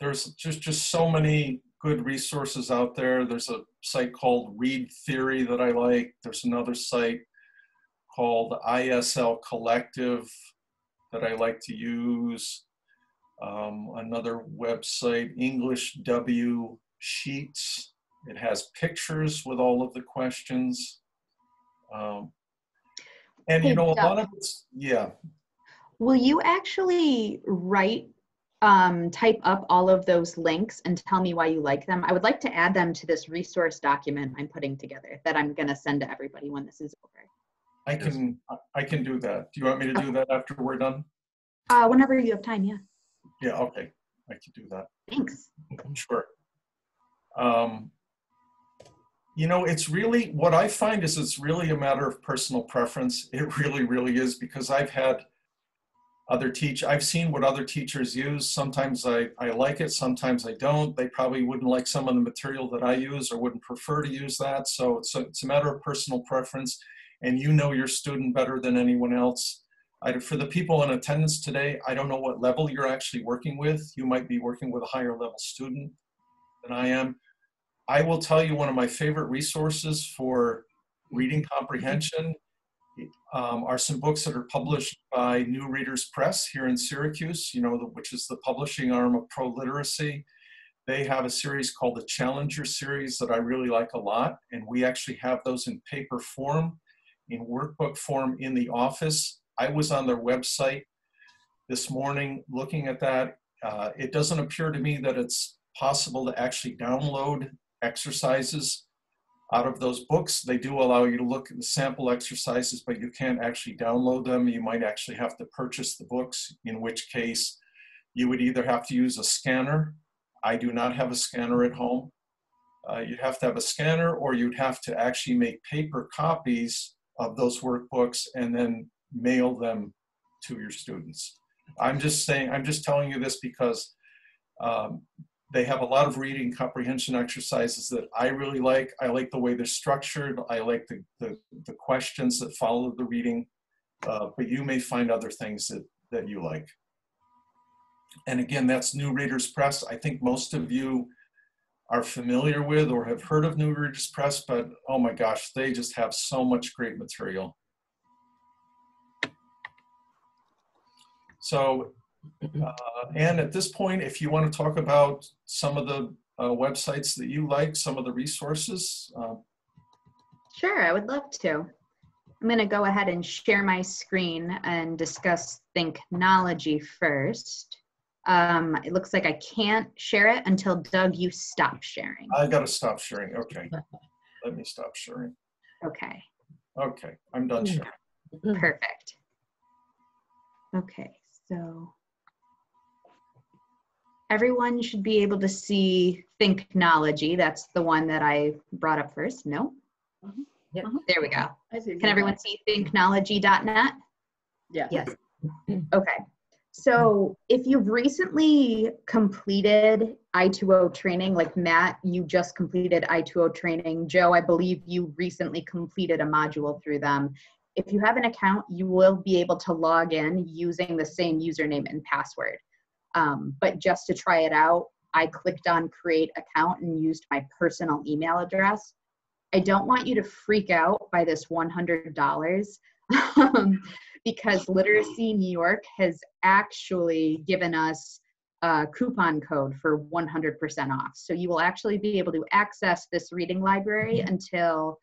There's just so many good resources out there. There's a site called Read Theory that I like. There's another site called ISL Collective that I like to use. Another website, English W Sheets. It has pictures with all of the questions. And Hey, a Doug, lot of it's, yeah. will you actually type up all of those links and tell me why you like them? I would like to add them to this resource document I'm putting together that I'm going to send to everybody when this is over. I can do that. Do you want me to do that after we're done? Whenever you have time, yeah. Yeah, okay. I can do that. Thanks. Sure. It's really, what I find is it's really a matter of personal preference. It really, really is, because I've seen what other teachers use. Sometimes I like it, sometimes I don't. They probably wouldn't like some of the material that I use or wouldn't prefer to use that. So it's a matter of personal preference, and you know your student better than anyone else. For the people in attendance today, I don't know what level you're actually working with. You might be working with a higher level student than I am. I will tell you, one of my favorite resources for reading comprehension are some books that are published by New Readers Press here in Syracuse, which is the publishing arm of Pro Literacy. They have a series called the Challenger series that I really like a lot, and we actually have those in paper form, in workbook form in the office. I was on their website this morning looking at that. It doesn't appear to me that it's possible to actually download exercises out of those books. They do allow you to look at the sample exercises, but you can't actually download them. You might actually have to purchase the books, in which case you would either have to use a scanner. I do not have a scanner at home. You'd have to have a scanner, or you'd have to actually make paper copies of those workbooks and then mail them to your students. I'm just telling you this because they have a lot of reading comprehension exercises that I really like. I like the way they're structured. I like the questions that follow the reading, but you may find other things that you like. And again, that's New Readers Press. I think most of you are familiar with or have heard of New Readers Press, but oh my gosh, they just have so much great material. So, and at this point, if you want to talk about some of the websites that you like, some of the resources. Sure, I would love to. I'm going to go ahead and share my screen and discuss Thinknology first. It looks like I can't share it until, Doug, you stop sharing. I got to stop sharing. Okay. Let me stop sharing. Okay. Okay, I'm done sharing. Perfect. Okay, so everyone should be able to see Thinknology. That's the one that I brought up first. No? Yep. There we go. Can everyone see thinknology.net? Yeah. Yes. Okay. So if you've recently completed I2O training, like Matt, you just completed I2O training. Joe, I believe you recently completed a module through them. If you have an account, you will be able to log in using the same username and password. But just to try it out, I clicked on Create Account and used my personal email address. I don't want you to freak out by this $100 because Literacy New York has actually given us coupon code for 100% off. So you will actually be able to access this reading library until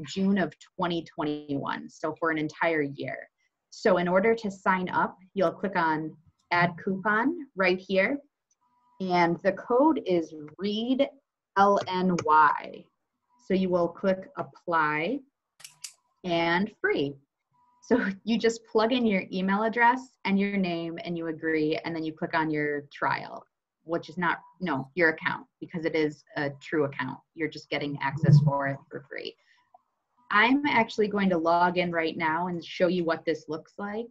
June of 2021, so for an entire year. So in order to sign up, you'll click on Add Coupon right here, and the code is READLNY. So you will click Apply and free. So you just plug in your email address and your name and you agree, and then you click on your trial, which is not, no, your account, because it is a true account. You're just getting access for it for free. I'm actually going to log in right now and show you what this looks like.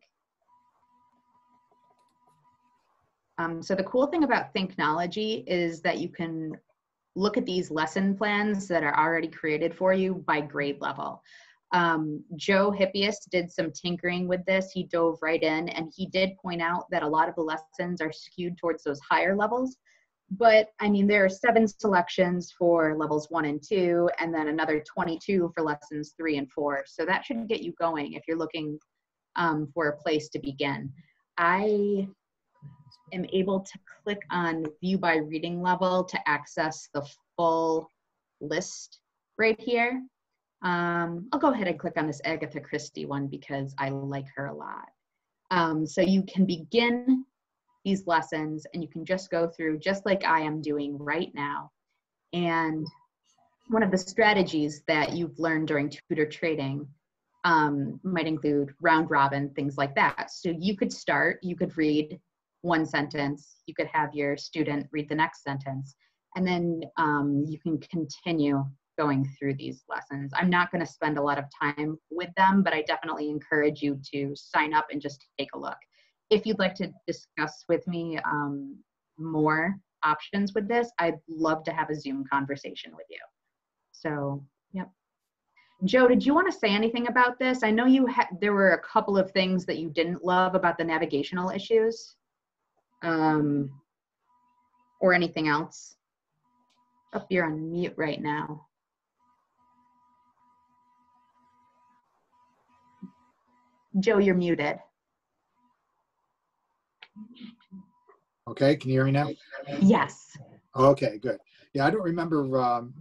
So the cool thing about Thinknology is that you can look at these lesson plans that are already created for you by grade level. Joe Hippias did some tinkering with this. He dove right in, and he did point out that a lot of the lessons are skewed towards those higher levels. But I mean, there are 7 selections for levels 1 and 2, and then another 22 for lessons 3 and 4. So that should get you going if you're looking for a place to begin. I am able to click on View by Reading Level to access the full list right here. I'll go ahead and click on this Agatha Christie one because I like her a lot. So you can begin these lessons and you can just go through just like I am doing right now. And one of the strategies that you've learned during tutor training might include round robin, things like that. So you could start, you could read one sentence, you could have your student read the next sentence, and then you can continue going through these lessons. I'm not going to spend a lot of time with them, but I definitely encourage you to sign up and just take a look. If you'd like to discuss with me more options with this, I'd love to have a Zoom conversation with you. So, yep. Joe, did you want to say anything about this? I know you there were a couple of things that you didn't love about the navigational issues, or anything else. Oh, you're on mute right now. Joe, you're muted. Okay, can you hear me now? Yes. Okay, good. Yeah, I don't remember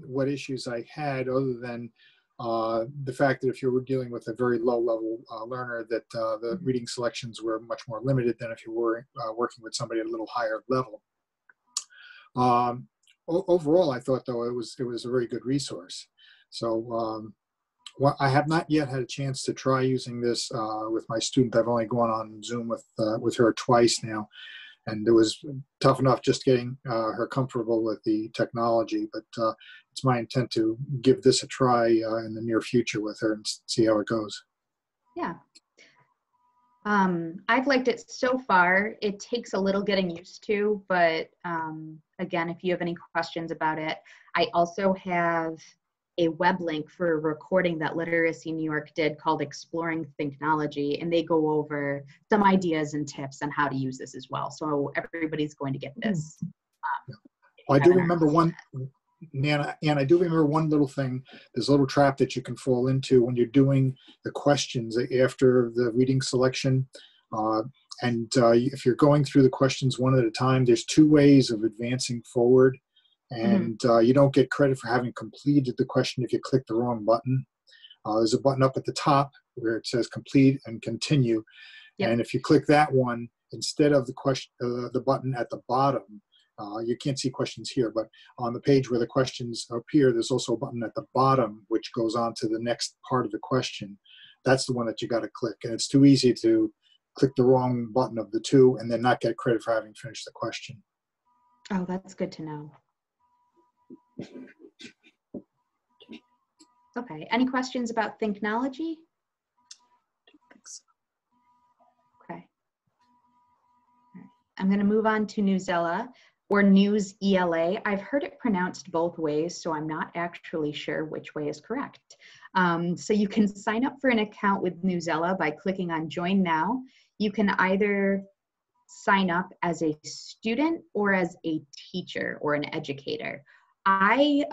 what issues I had other than the fact that if you were dealing with a very low-level learner, that the reading selections were much more limited than if you were working with somebody at a little higher level. Overall, I thought, though, it was a very good resource. So well, I have not yet had a chance to try using this with my student. I've only gone on Zoom with her twice now, and it was tough enough just getting her comfortable with the technology. But it's my intent to give this a try in the near future with her and see how it goes. Yeah. I've liked it so far. It takes a little getting used to, but again, if you have any questions about it, I also have a web link for a recording that Literacy New York did called Exploring Thinknology, and they go over some ideas and tips on how to use this as well. So everybody's going to get this. I do remember one, Nan, I do remember one little thing. There's a little trap that you can fall into when you're doing the questions after the reading selection. If you're going through the questions one at a time, there's 2 ways of advancing forward. And you don't get credit for having completed the question if you click the wrong button. There's a button up at the top where it says complete and continue. Yep. And if you click that one, instead of the question, the button at the bottom, you can't see questions here, but on the page where the questions appear, there's also a button at the bottom which goes on to the next part of the question. That's the one that you got to click. And it's too easy to click the wrong button of the 2 and then not get credit for having finished the question. Oh, that's good to know. Okay, any questions about Thinknology? Okay. I'm going to move on to Newsela, or News ELA. I've heard it pronounced both ways, so I'm not actually sure which way is correct. So you can sign up for an account with Newsela by clicking on Join Now. You can either sign up as a student or as a teacher or an educator. I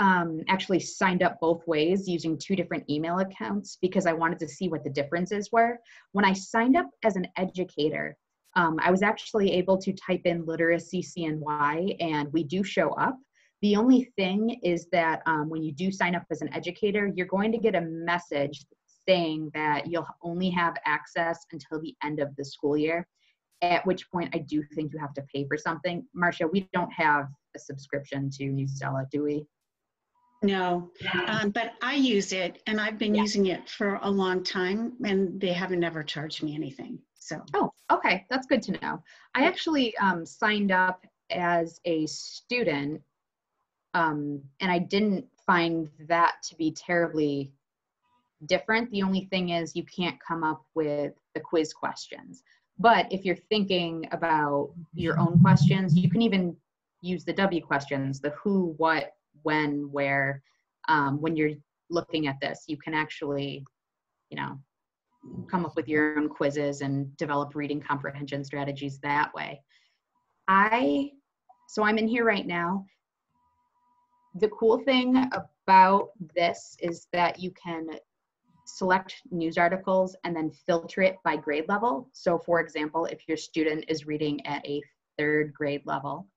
actually signed up both ways using 2 different email accounts because I wanted to see what the differences were. When I signed up as an educator, I was actually able to type in LiteracyCNY, and we do show up. The only thing is that when you do sign up as an educator, you're going to get a message saying that you'll only have access until the end of the school year, at which point I do think you have to pay for something. Marcia, we don't have a subscription to Newsela, do we? No, but I use it, and I've been using it for a long time, and they haven't ever charged me anything. So. Oh, okay, that's good to know. I actually signed up as a student, and I didn't find that to be terribly different. The only thing is you can't come up with the quiz questions. But if you're thinking about your own questions, you can even use the W questions, the who, what, when, where. When you're looking at this, you can actually, you know, come up with your own quizzes and develop reading comprehension strategies that way. So I'm in here right now. The cool thing about this is that you can select news articles and then filter it by grade level. So for example, if your student is reading at a 3rd grade level,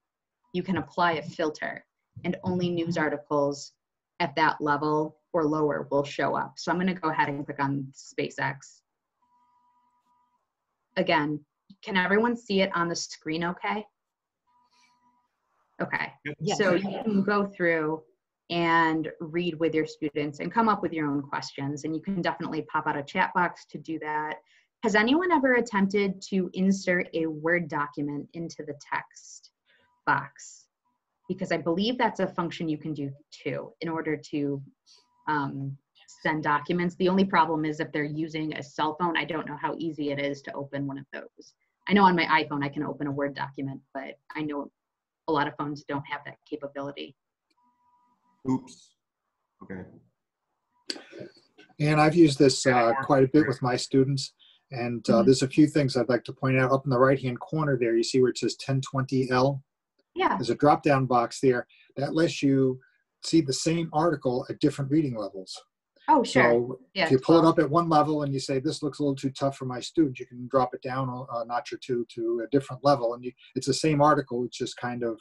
you can apply a filter and only news articles at that level or lower will show up. So I'm going to go ahead and click on SpaceX. Again, can everyone see it on the screen okay? Okay, Yes. So you can go through and read with your students and come up with your own questions, and you can definitely pop out a chat box to do that. Has anyone ever attempted to insert a Word document into the text box? Because I believe that's a function you can do too in order to send documents. The only problem is if they're using a cell phone, I don't know how easy it is to open one of those. I know on my iPhone I can open a Word document, but I know a lot of phones don't have that capability. Oops. Okay. And I've used this quite a bit with my students. And there's a few things I'd like to point out. Up in the right-hand corner there, you see where it says 1020L? Yeah. There's a drop-down box there that lets you see the same article at different reading levels. Oh, sure. So Yeah, if you pull it up at one level and you say, this looks a little too tough for my student, you can drop it down a notch or two to a different level. And it's the same article, it's just kind of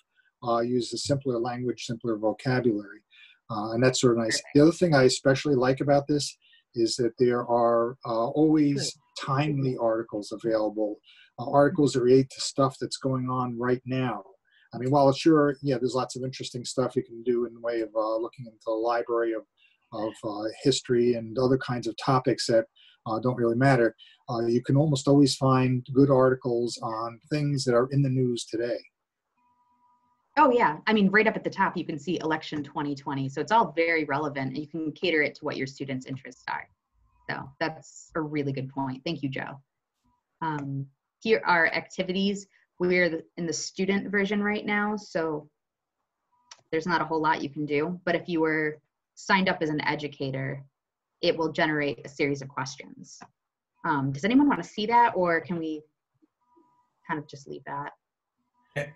uses simpler language, simpler vocabulary. And that's sort of nice. The other thing I especially like about this is that there are always timely articles available, articles that relate to stuff that's going on right now. I mean, while it's sure, yeah, there's lots of interesting stuff you can do in the way of looking into the library of history and other kinds of topics that don't really matter. You can almost always find good articles on things that are in the news today. Oh yeah, I mean, right up at the top, you can see election 2020. So it's all very relevant and you can cater it to what your students' interests are. So that's a really good point. Thank you, Joe. Here are activities. We're in the student version right now, so there's not a whole lot you can do. But if you were signed up as an educator, it will generate a series of questions. Does anyone want to see that, or can we kind of just leave that?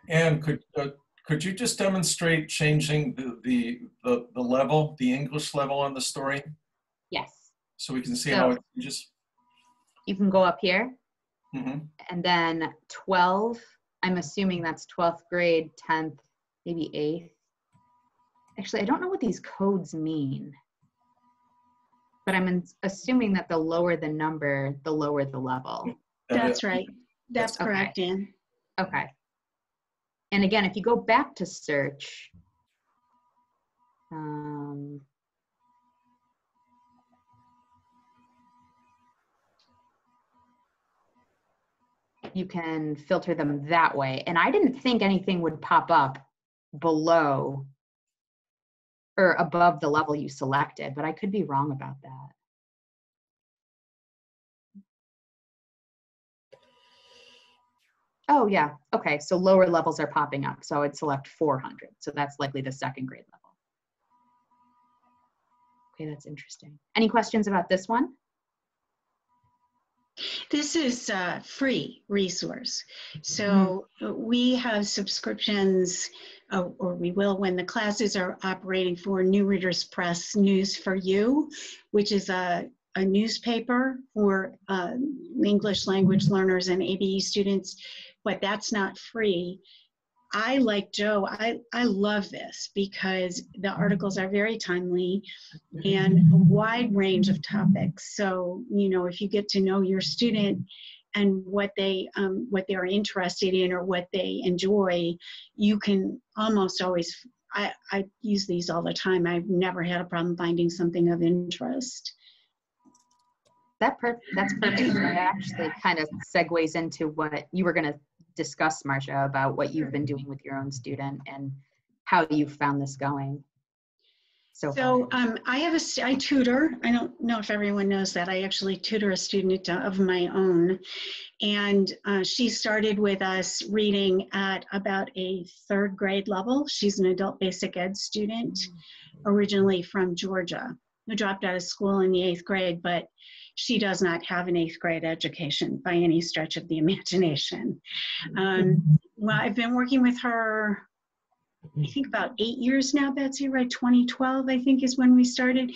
And could you just demonstrate changing the level, the English level on the story? Yes. So we can see how it changes. You can go up here, and then 12, I'm assuming that's 12th grade, 10th, maybe 8th. Actually, I don't know what these codes mean, but I'm assuming that the lower the number, the lower the level. That's right. That's correct, Ann. Okay. And again, if you go back to search, you can filter them that way. And I didn't think anything would pop up below or above the level you selected, but I could be wrong about that. Oh yeah, okay, so lower levels are popping up. So I'd select 400. So that's likely the 2nd grade level. Okay, that's interesting. Any questions about this one? This is a free resource. So we have subscriptions, or we will when the classes are operating, for New Readers Press News for You, which is a a newspaper for English language learners and ABE students, but that's not free. I, like Joe, I love this because the articles are very timely and a wide range of topics. So, you know, if you get to know your student and what they're interested in or what they enjoy, you can almost always, I use these all the time. I've never had a problem finding something of interest. That's perfect. That actually kind of segues into what you were going to discuss, Marcia, about what you've been doing with your own student and how you found this going. So I tutor. I don't know if everyone knows that. I actually tutor a student of my own. And she started with us reading at about a 3rd grade level. She's an adult basic ed student, originally from Georgia, who dropped out of school in the 8th grade, but she does not have an 8th grade education by any stretch of the imagination. Well, I've been working with her, I think about 8 years now, Betsy, right? 2012, I think, is when we started.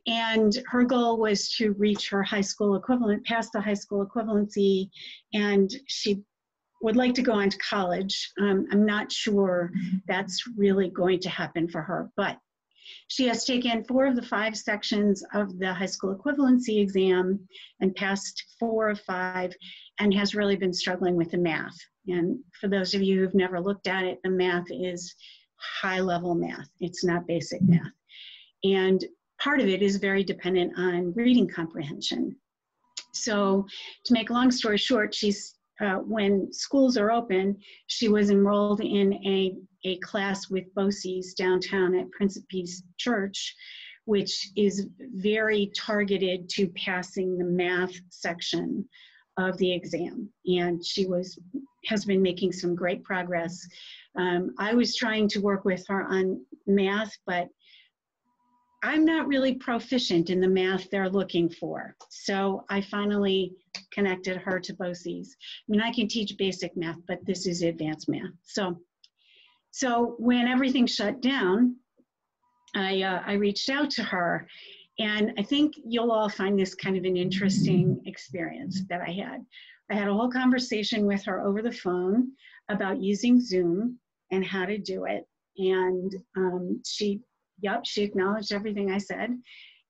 And her goal was to reach her high school equivalent, pass the high school equivalency, and she would like to go on to college. I'm not sure that's really going to happen for her, but she has taken 4 of the 5 sections of the high school equivalency exam and passed 4 of 5 and has really been struggling with the math. And for those of you who've never looked at it, the math is high-level math. It's not basic math. And part of it is very dependent on reading comprehension. So to make a long story short, she's when schools are open, she was enrolled in a class with BOCES downtown at Principe's Church, which is very targeted to passing the math section of the exam. And she has been making some great progress. I was trying to work with her on math, but I'm not really proficient in the math they're looking for. So I finally connected her to BOCES. I mean, I can teach basic math, but this is advanced math. So when everything shut down, I reached out to her, and I think you'll all find this kind of an interesting experience that I had. I had a whole conversation with her over the phone about using Zoom and how to do it. And she acknowledged everything I said.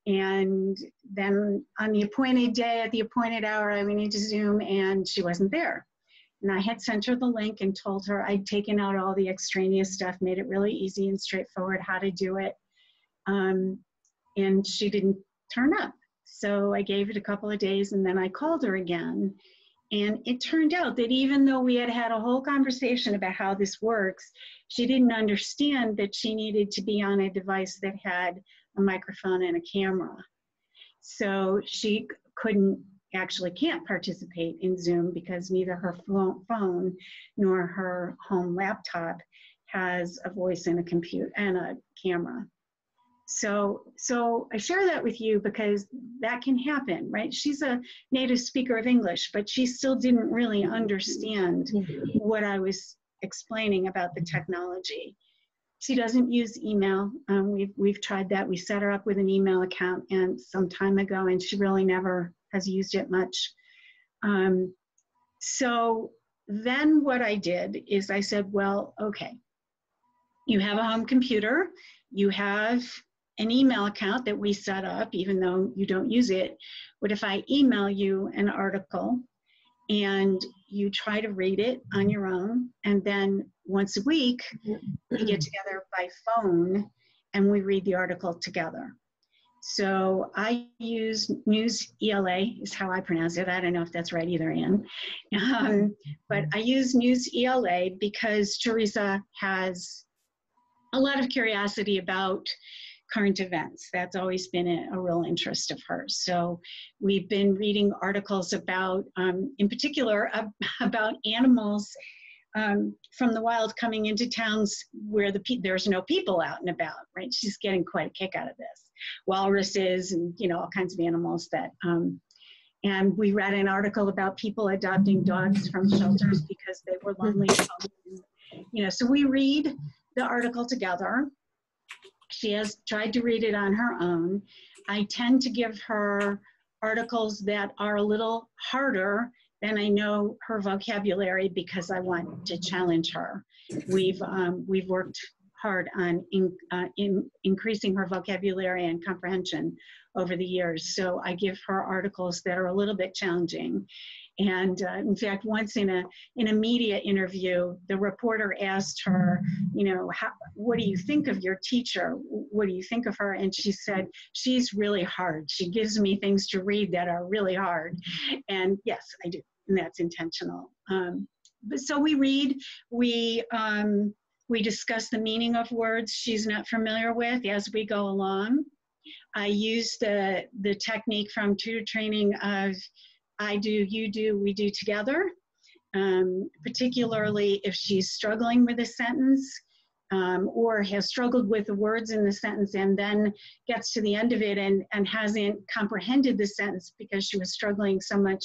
And then on the appointed day, at the appointed hour, I went into Zoom and she wasn't there. And I had sent her the link and told her I'd taken out all the extraneous stuff, made it really easy and straightforward how to do it. And she didn't turn up. So I gave it a couple of days and then I called her again. And it turned out that even though we had had a whole conversation about how this works, she didn't understand that she needed to be on a device that had a microphone and a camera. So she can't participate in Zoom because neither her phone nor her home laptop has a voice and a computer and a camera. So I share that with you because that can happen, right? She's a native speaker of English, but she still didn't really understand what I was explaining about the technology. She doesn't use email. We've tried that. We set her up with an email account and some time ago, and she really never has used it much. So then what I did is I said, well, okay, you have a home computer, you have an email account that we set up, even though you don't use it. What if I email you an article and you try to read it on your own, and then once a week, we get together by phone and we read the article together. So I use News ELA, is how I pronounce it. I don't know if that's right either, Ann. But I use News ELA because Teresa has a lot of curiosity about current events. That's always been a real interest of hers. So we've been reading articles about, in particular, about animals from the wild coming into towns where there's no people out and about, right? She's getting quite a kick out of this. Walruses and, all kinds of animals that, and we read an article about people adopting dogs from shelters because they were lonely. So we read the article together. She has tried to read it on her own. I tend to give her articles that are a little harder, then I know her vocabulary because I want to challenge her. We've worked hard on increasing her vocabulary and comprehension over the years. So I give her articles that are a little bit challenging. And in fact, once in a media interview, the reporter asked her, you know, what do you think of your teacher? What do you think of her? And she said, she's really hard. She gives me things to read that are really hard. And yes, I do. And that's intentional. But so we read, we discuss the meaning of words she's not familiar with as we go along. I use the technique from tutor training of I do, you do, we do together, particularly if she's struggling with a sentence or has struggled with the words in the sentence and then gets to the end of it and hasn't comprehended the sentence because she was struggling so much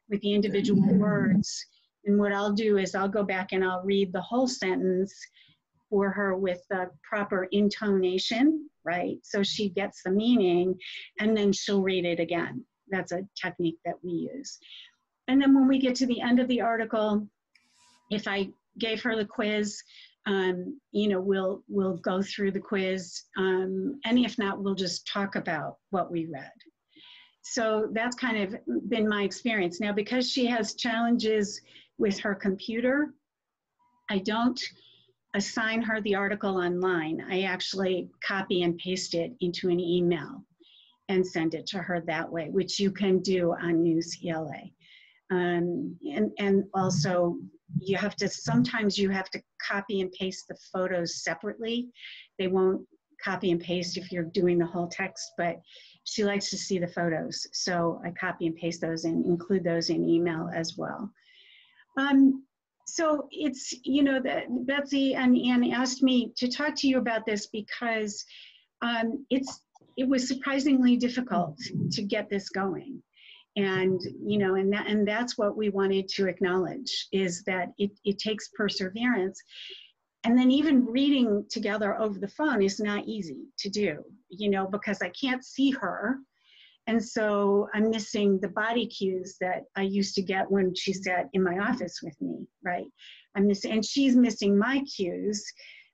with the individual words. And what I'll do is I'll go back and I'll read the whole sentence for her with the proper intonation, right? So she gets the meaning, and then she'll read it again. That's a technique that we use. And then when we get to the end of the article, if I gave her the quiz, you know, we'll go through the quiz, and if not, we'll just talk about what we read. So that's kind of been my experience. Now, because she has challenges with her computer, I don't assign her the article online. I actually copy and paste it into an email and send it to her that way, which you can do on News ELA. And also you have to, sometimes you have to copy and paste the photos separately. They won't copy and paste if you're doing the whole text, but she likes to see the photos. So I copy and paste those and include those in email as well. So it's, you know, that Betsy and Ann asked me to talk to you about this because it was surprisingly difficult to get this going. And, you know, and that's what we wanted to acknowledge, is that it takes perseverance. And then even reading together over the phone is not easy to do, you know, because I can't see her. And so I'm missing the body cues that I used to get when she sat in my office with me, right? I'm missing, and she's missing my cues.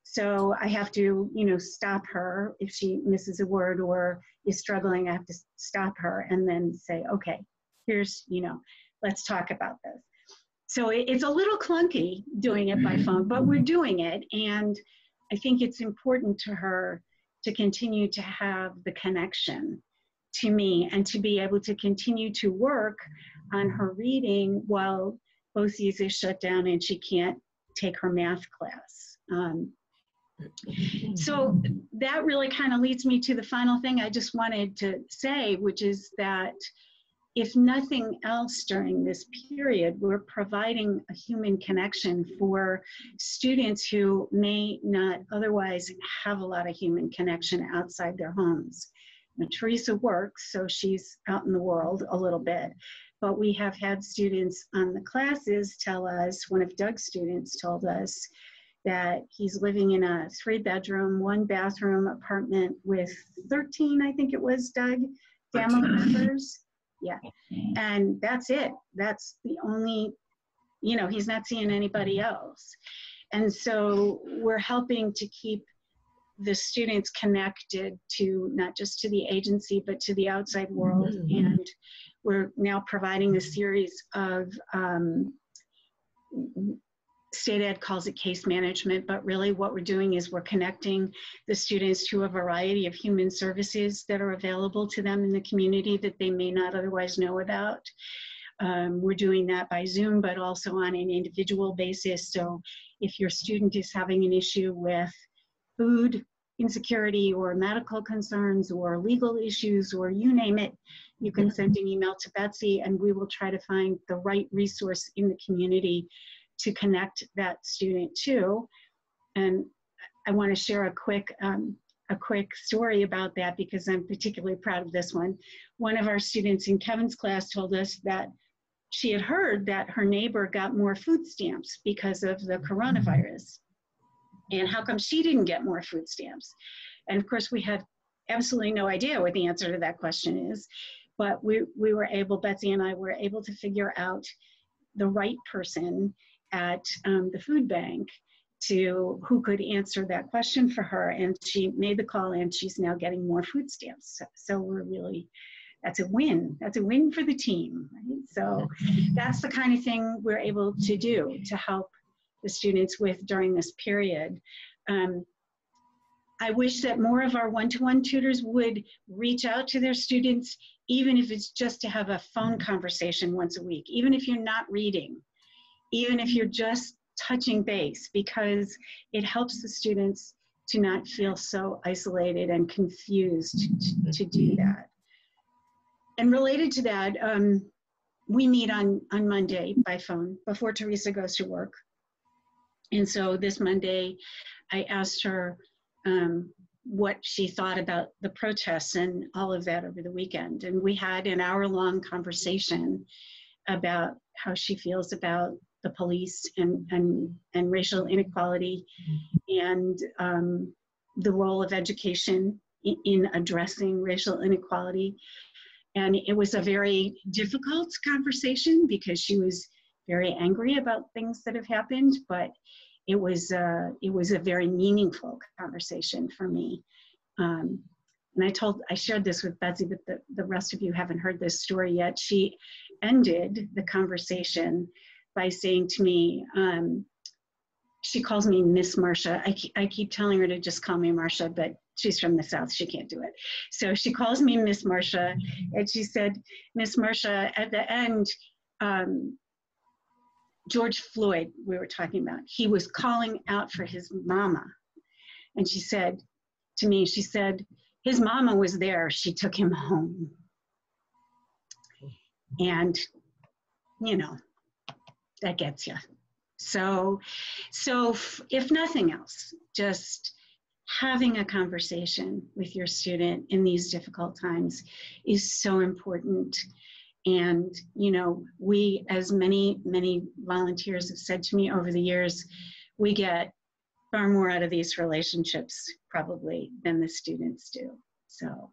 So I have to, you know, stop her if she misses a word or is struggling. I have to stop her and then say, okay, here's, you know, let's talk about this. So it's a little clunky doing it by phone, but we're doing it. And I think it's important to her to continue to have the connection to me and to be able to continue to work on her reading while BOCES is shut down and she can't take her math class. So that really kind of leads me to the final thing I just wanted to say, which is that if nothing else during this period, we're providing a human connection for students who may not otherwise have a lot of human connection outside their homes. Now, Teresa works, so she's out in the world a little bit, but we have had students on the classes tell us, one of Doug's students told us that he's living in a 3-bedroom, 1-bathroom apartment with 13, I think it was, Doug, family members. Yeah, and that's it. That's the only, you know, he's not seeing anybody else. And so we're helping to keep the students connected to not just to the agency, but to the outside world. And we're now providing a series of, State Ed calls it case management, but really what we're doing is we're connecting the students to a variety of human services that are available to them in the community that they may not otherwise know about. We're doing that by Zoom, but also on an individual basis. So if your student is having an issue with food insecurity or medical concerns or legal issues or you name it, you can send an email to Betsy and we will try to find the right resource in the community to connect that student to. And I want to share a quick story about that because I'm particularly proud of this one. One of our students in Kevin's class told us that she had heard that her neighbor got more food stamps because of the coronavirus. And how come she didn't get more food stamps? And of course we had absolutely no idea what the answer to that question is. but we were able, Betsy and I were able to figure out the right person at the food bank who could answer that question for her. And she made the call, and she's now getting more food stamps. So we're really, that's a win. That's a win for the team, right? So that's the kind of thing we're able to do to help the students with during this period. I wish that more of our one-to-one tutors would reach out to their students, even if it's just to have a phone conversation once a week, even if you're not reading, even if you're just touching base, because it helps the students to not feel so isolated and confused to do that. And related to that, we meet on Monday by phone before Teresa goes to work. And so this Monday, I asked her what she thought about the protests and all of that over the weekend. And we had an hour-long conversation about how she feels about the police and racial inequality and the role of education in addressing racial inequality. And it was a very difficult conversation because she was very angry about things that have happened, but it was a very meaningful conversation for me. And I shared this with Betsy, but the rest of you haven't heard this story yet. She ended the conversation by saying to me, she calls me Miss Marcia. I keep telling her to just call me Marcia, but she's from the South, she can't do it. So she calls me Miss Marcia, and she said, Miss Marcia, at the end, George Floyd, we were talking about, he was calling out for his mama. And she said to me, she said, his mama was there, she took him home. And, you know, that gets you. So if nothing else, just having a conversation with your student in these difficult times is so important. And, you know, we, as many volunteers have said to me over the years, we get far more out of these relationships probably than the students do. So,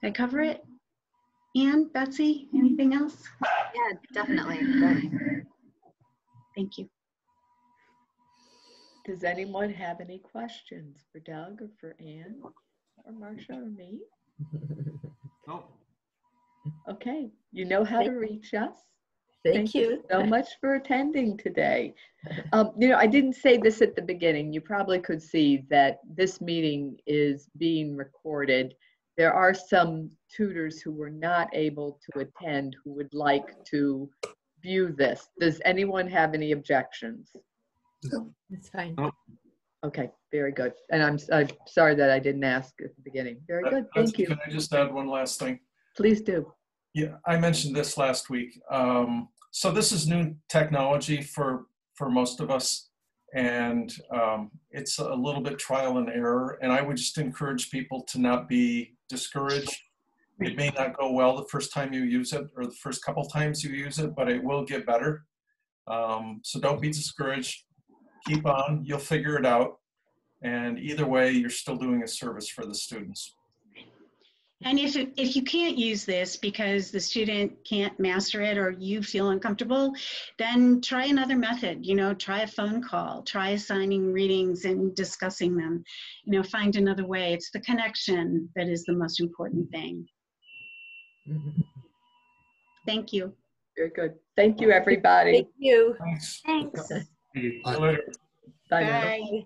did I cover it? Anne, Betsy, anything else? Yeah, definitely. Thank you. Does anyone have any questions for Doug or for Anne or Marcia or me? No. Okay, you know how to reach us. Thank you so much for attending today. You know, I didn't say this at the beginning. You probably could see that this meeting is being recorded. There are some tutors who were not able to attend who would like to view this. Does anyone have any objections? No. It's fine. No. Okay, very good. And I'm sorry that I didn't ask at the beginning. Very good, thank you. Can I just add one last thing? Please do. Yeah, I mentioned this last week. So this is new technology for most of us, and it's a little bit trial and error. And I would just encourage people to not be discouraged. It may not go well the first time you use it or the first couple times you use it, but it will get better. So don't be discouraged. Keep on, you'll figure it out. And either way, you're still doing a service for the students. And if you can't use this because the student can't master it or you feel uncomfortable, then try another method. You know, try a phone call, try assigning readings and discussing them. You know, find another way. It's the connection that is the most important thing. Thank you. Very good. Thank you, everybody. Thank you. Thanks. Thanks. See you later. Bye now. Bye.